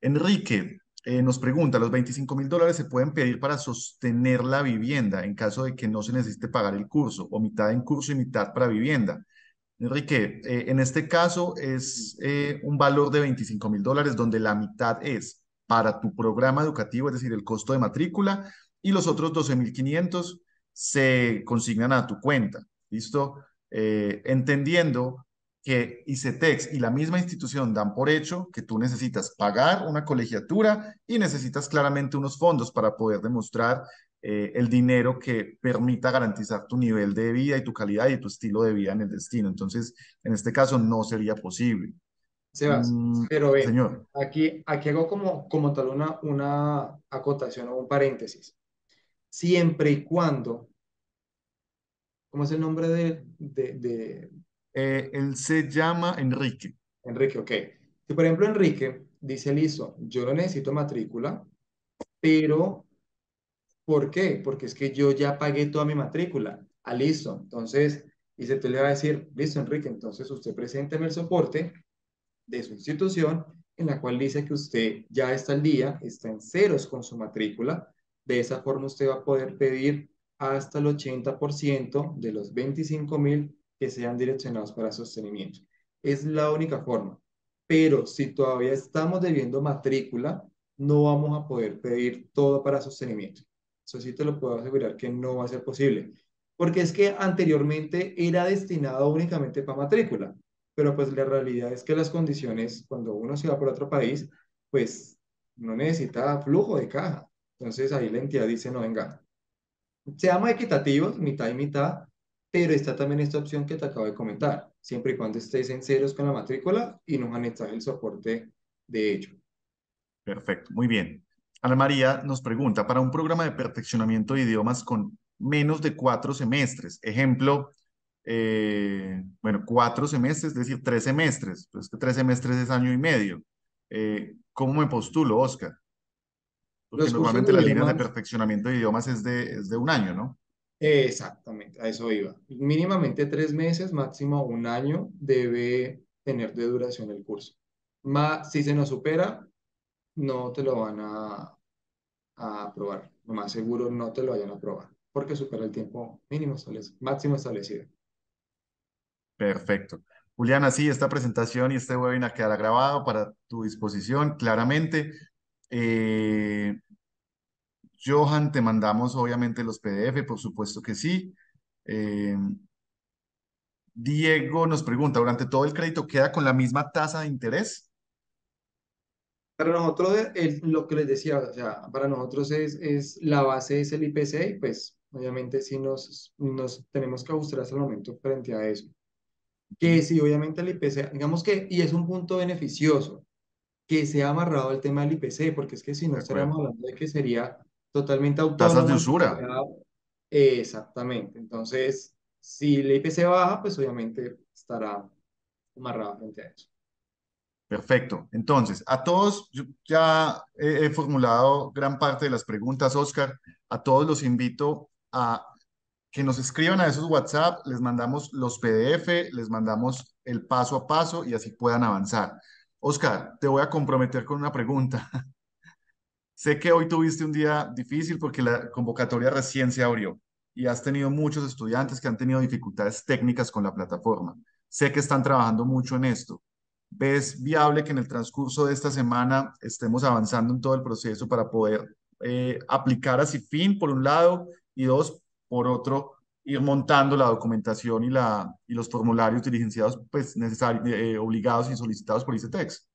Enrique, nos pregunta, ¿los $25,000 se pueden pedir para sostener la vivienda en caso de que no se necesite pagar el curso o mitad en curso y mitad para vivienda? Enrique, en este caso es un valor de $25,000 donde la mitad es para tu programa educativo, es decir, el costo de matrícula, y los otros 12,500 se consignan a tu cuenta. ¿Listo? Entendiendo que ICETEX y la misma institución dan por hecho que tú necesitas pagar una colegiatura y necesitas claramente unos fondos para poder demostrar el dinero que permita garantizar tu nivel de vida y tu calidad y tu estilo de vida en el destino. Entonces, en este caso no sería posible. Sebas, Mm, pero ven, señor, aquí hago como tal una acotación o un paréntesis. Siempre y cuando, ¿cómo es el nombre de él se llama Enrique. Enrique? Ok. Si por ejemplo Enrique dice, listo, yo no necesito matrícula, pero ¿por qué? Porque es que yo ya pagué toda mi matrícula. Ah, listo. Entonces, y se te le va a decir, listo, Enrique, entonces usted presénteme el soporte de su institución en la cual dice que usted ya está al día, está en ceros con su matrícula. De esa forma usted va a poder pedir hasta el 80% de los 25,000 que sean direccionados para sostenimiento. Es la única forma. Pero si todavía estamos debiendo matrícula, no vamos a poder pedir todo para sostenimiento. Eso sí te lo puedo asegurar que no va a ser posible. Porque es que anteriormente era destinado únicamente para matrícula, pero pues la realidad es que las condiciones, cuando uno se va por otro país, pues no necesita flujo de caja. Entonces ahí la entidad dice, no, venga, seamos equitativos, mitad y mitad, pero está también esta opción que te acabo de comentar, siempre y cuando estés en ceros con la matrícula y nos anexas el soporte de ello. Perfecto, muy bien. Ana María nos pregunta, para un programa de perfeccionamiento de idiomas con menos de 4 semestres, ejemplo, bueno, 4 semestres, es decir, 3 semestres, pues que 3 semestres es año y medio. ¿Cómo me postulo, Oscar? Porque Los cursos normalmente de las líneas de idiomas, perfeccionamiento de idiomas es de un año, ¿no? exactamente, a eso iba. Mínimamente 3 meses, máximo un año debe tener de duración el curso. Más, si se nos supera, no te lo van a aprobar. Lo más seguro no te lo vayan a aprobar porque supera el tiempo máximo establecido. Perfecto. Juliana, sí, esta presentación y este webinar quedará grabado para tu disposición, claramente. Eh, Johan, te mandamos obviamente los PDF, por supuesto que sí. Eh, Diego nos pregunta, ¿durante todo el crédito queda con la misma tasa de interés? Para nosotros, lo que les decía, o sea, para nosotros es la base es el IPC y pues obviamente sí nos tenemos que ajustar hasta el momento frente a eso. Que Ujú. sí, obviamente el IPC, digamos que, y es un punto beneficioso, que sea amarrado al tema del IPC, porque es que si no De estaríamos acuerdo. hablando de que sería totalmente Tasas de autónomo, usura. exactamente. Entonces, si el IPC baja, pues obviamente estará amarrado frente a eso. Perfecto. Entonces, a todos, yo ya he formulado gran parte de las preguntas, Oscar. A todos los invito a que nos escriban a esos WhatsApp, les mandamos los PDF, les mandamos el paso a paso y así puedan avanzar. Oscar, te voy a comprometer con una pregunta. Sé que hoy tuviste un día difícil porque la convocatoria recién se abrió y has tenido muchos estudiantes que han tenido dificultades técnicas con la plataforma. Sé que están trabajando mucho en esto. ¿Ves viable que en el transcurso de esta semana estemos avanzando en todo el proceso para poder aplicar a fin por un lado y dos, por otro, ir montando la documentación y los formularios diligenciados, pues obligados y solicitados por ICETEX?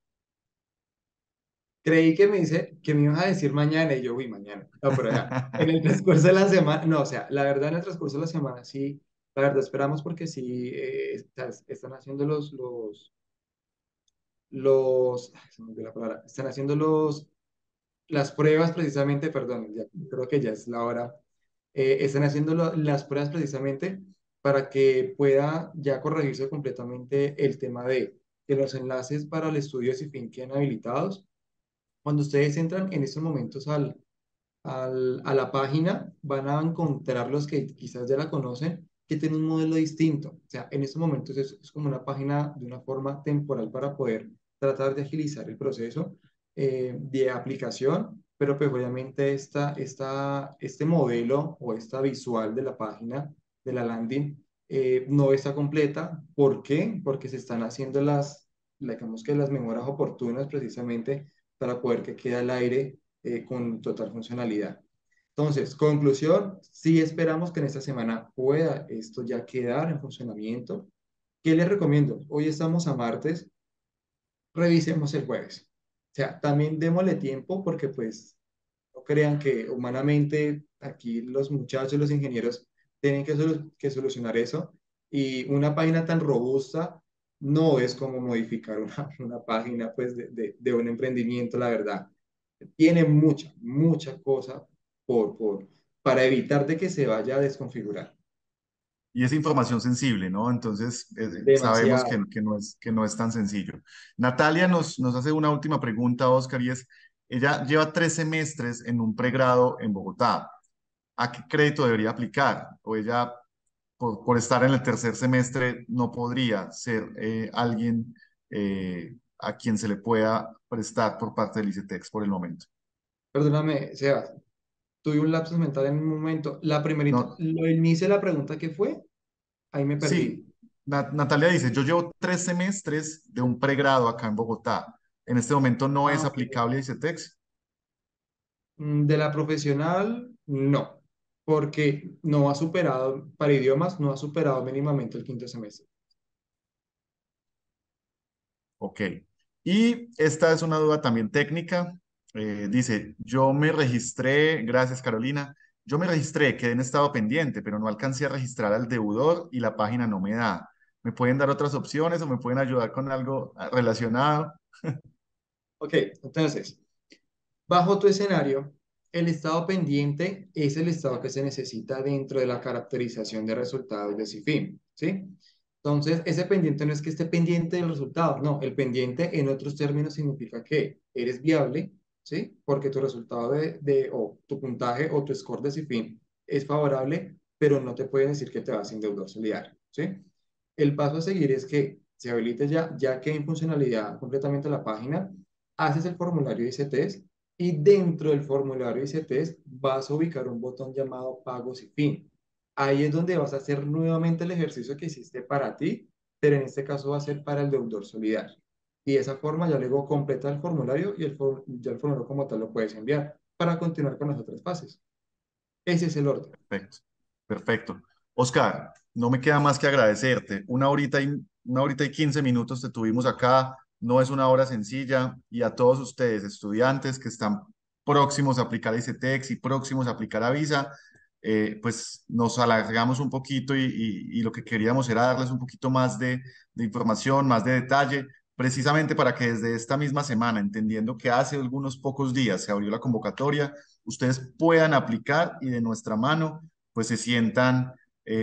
creí que me dice que me ibas a decir mañana y yo, uy, mañana. No, pero ya, en el transcurso de la semana, no, o sea, la verdad en el transcurso de la semana sí, la verdad esperamos porque sí están haciendo ay, se me olvidó la palabra, están haciendo las pruebas precisamente, perdón, ya, creo que ya es la hora, están haciendo las pruebas precisamente para que pueda ya corregirse completamente el tema de que los enlaces para el estudio de SIFIN queden habilitados. Cuando ustedes entran en estos momentos a la página, van a encontrar los que quizás ya la conocen, que tiene un modelo distinto. O sea, en estos momentos es como una página de una forma temporal para poder tratar de agilizar el proceso de aplicación, pero pues obviamente este modelo o esta visual de la página, de la landing, no está completa. ¿Por qué? Porque se están haciendo digamos que las mejoras oportunas precisamente para poder que quede al aire con total funcionalidad. Entonces, conclusión, sí esperamos que en esta semana pueda esto ya quedar en funcionamiento. ¿Qué les recomiendo? Hoy estamos a martes, revisemos el jueves. O sea, también démosle tiempo porque pues no crean que humanamente aquí los muchachos, los ingenieros tienen que solucionar eso y una página tan robusta no es como modificar una página pues de un emprendimiento, la verdad. Tiene mucha cosa para evitar de que se vaya a desconfigurar. Y es información sensible, ¿no? Entonces, sabemos Demasiado. que no es tan sencillo. Natalia nos hace una última pregunta, Oscar, y es, ella lleva 3 semestres en un pregrado en Bogotá. ¿A qué crédito debería aplicar? O ella, por estar en el tercer semestre, no podría ser alguien a quien se le pueda prestar por parte del ICETEX por el momento. Perdóname, Sebas, tuve un lapsus mental en un momento. La primerita, No, lo inicio de la pregunta que fue, ahí me sí, perdí. Natalia dice, yo llevo 3 semestres de un pregrado acá en Bogotá. En este momento no Ah, es ok. aplicable ICETEX. De la profesional, no, porque no ha superado, para idiomas, no ha superado mínimamente el quinto semestre. Ok. Y esta es una duda también técnica. Dice, yo me registré, gracias Carolina, yo me registré, quedé en estado pendiente, pero no alcancé a registrar al deudor y la página no me da. ¿Me pueden dar otras opciones o me pueden ayudar con algo relacionado? Ok, entonces, bajo tu escenario, el estado pendiente es el estado que se necesita dentro de la caracterización de resultados de CIFIN, ¿sí? Entonces, ese pendiente no es que esté pendiente del resultado, no, el pendiente en otros términos significa que eres viable, ¿sí? Porque tu resultado o tu puntaje o tu score de CIFIN es favorable, pero no te puede decir que te vas sin deudor solidario, ¿sí? El paso a seguir es que se habilite ya que en funcionalidad completamente la página, haces el formulario ICTs y dentro del formulario ICTs vas a ubicar un botón llamado Pagos y Fin. Ahí es donde vas a hacer nuevamente el ejercicio que hiciste para ti, pero en este caso va a ser para el deudor solidario. Y de esa forma ya luego completa el formulario y ya el formulario como tal lo puedes enviar para continuar con las otras fases. Ese es el orden. Perfecto, perfecto. Oscar, no me queda más que agradecerte. 1 hora y 15 minutos te tuvimos acá. No es una hora sencilla y a todos ustedes, estudiantes que están próximos a aplicar ICETEX y próximos a aplicar a Visa, pues nos alargamos un poquito y lo que queríamos era darles un poquito más de información, más de detalle, precisamente para que desde esta misma semana, entendiendo que hace algunos pocos días se abrió la convocatoria, ustedes puedan aplicar y de nuestra mano, pues se sientan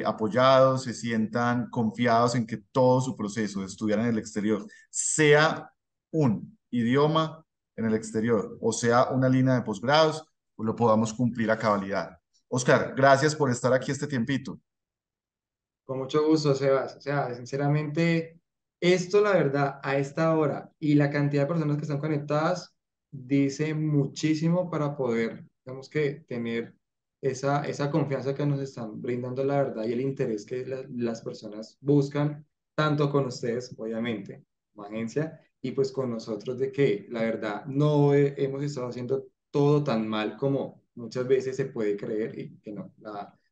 apoyados, se sientan confiados en que todo su proceso de estudiar en el exterior, sea un idioma en el exterior o sea una línea de posgrados, pues lo podamos cumplir a cabalidad. Oscar, gracias por estar aquí este tiempito. Con mucho gusto, Sebas. O sea, sinceramente, esto, la verdad, a esta hora y la cantidad de personas que están conectadas, dice muchísimo para poder, digamos que, tener esa confianza que nos están brindando, la verdad, y el interés que las personas buscan, tanto con ustedes, obviamente, como agencia, y pues con nosotros, de que, la verdad, no hemos estado haciendo todo tan mal como muchas veces se puede creer y que no,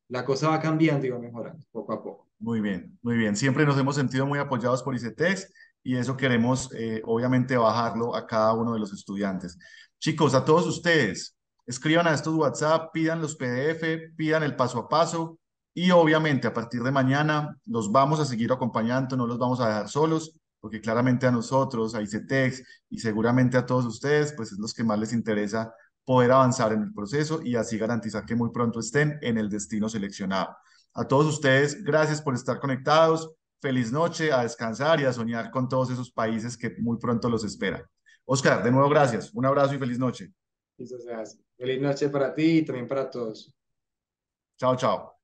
la cosa va cambiando y va mejorando poco a poco. Muy bien, muy bien. Siempre nos hemos sentido muy apoyados por ICETEX y eso queremos obviamente bajarlo a cada uno de los estudiantes. Chicos, a todos ustedes, escriban a estos WhatsApp, pidan los PDF, pidan el paso a paso y obviamente a partir de mañana los vamos a seguir acompañando, no los vamos a dejar solos, porque claramente a nosotros, a ICETEX y seguramente a todos ustedes, pues es los que más les interesa poder avanzar en el proceso y así garantizar que muy pronto estén en el destino seleccionado. A todos ustedes, gracias por estar conectados. Feliz noche, a descansar y a soñar con todos esos países que muy pronto los esperan. Oscar, de nuevo, gracias. Un abrazo y feliz noche. Listo, Sebas. Feliz noche para ti y también para todos. Chao, chao.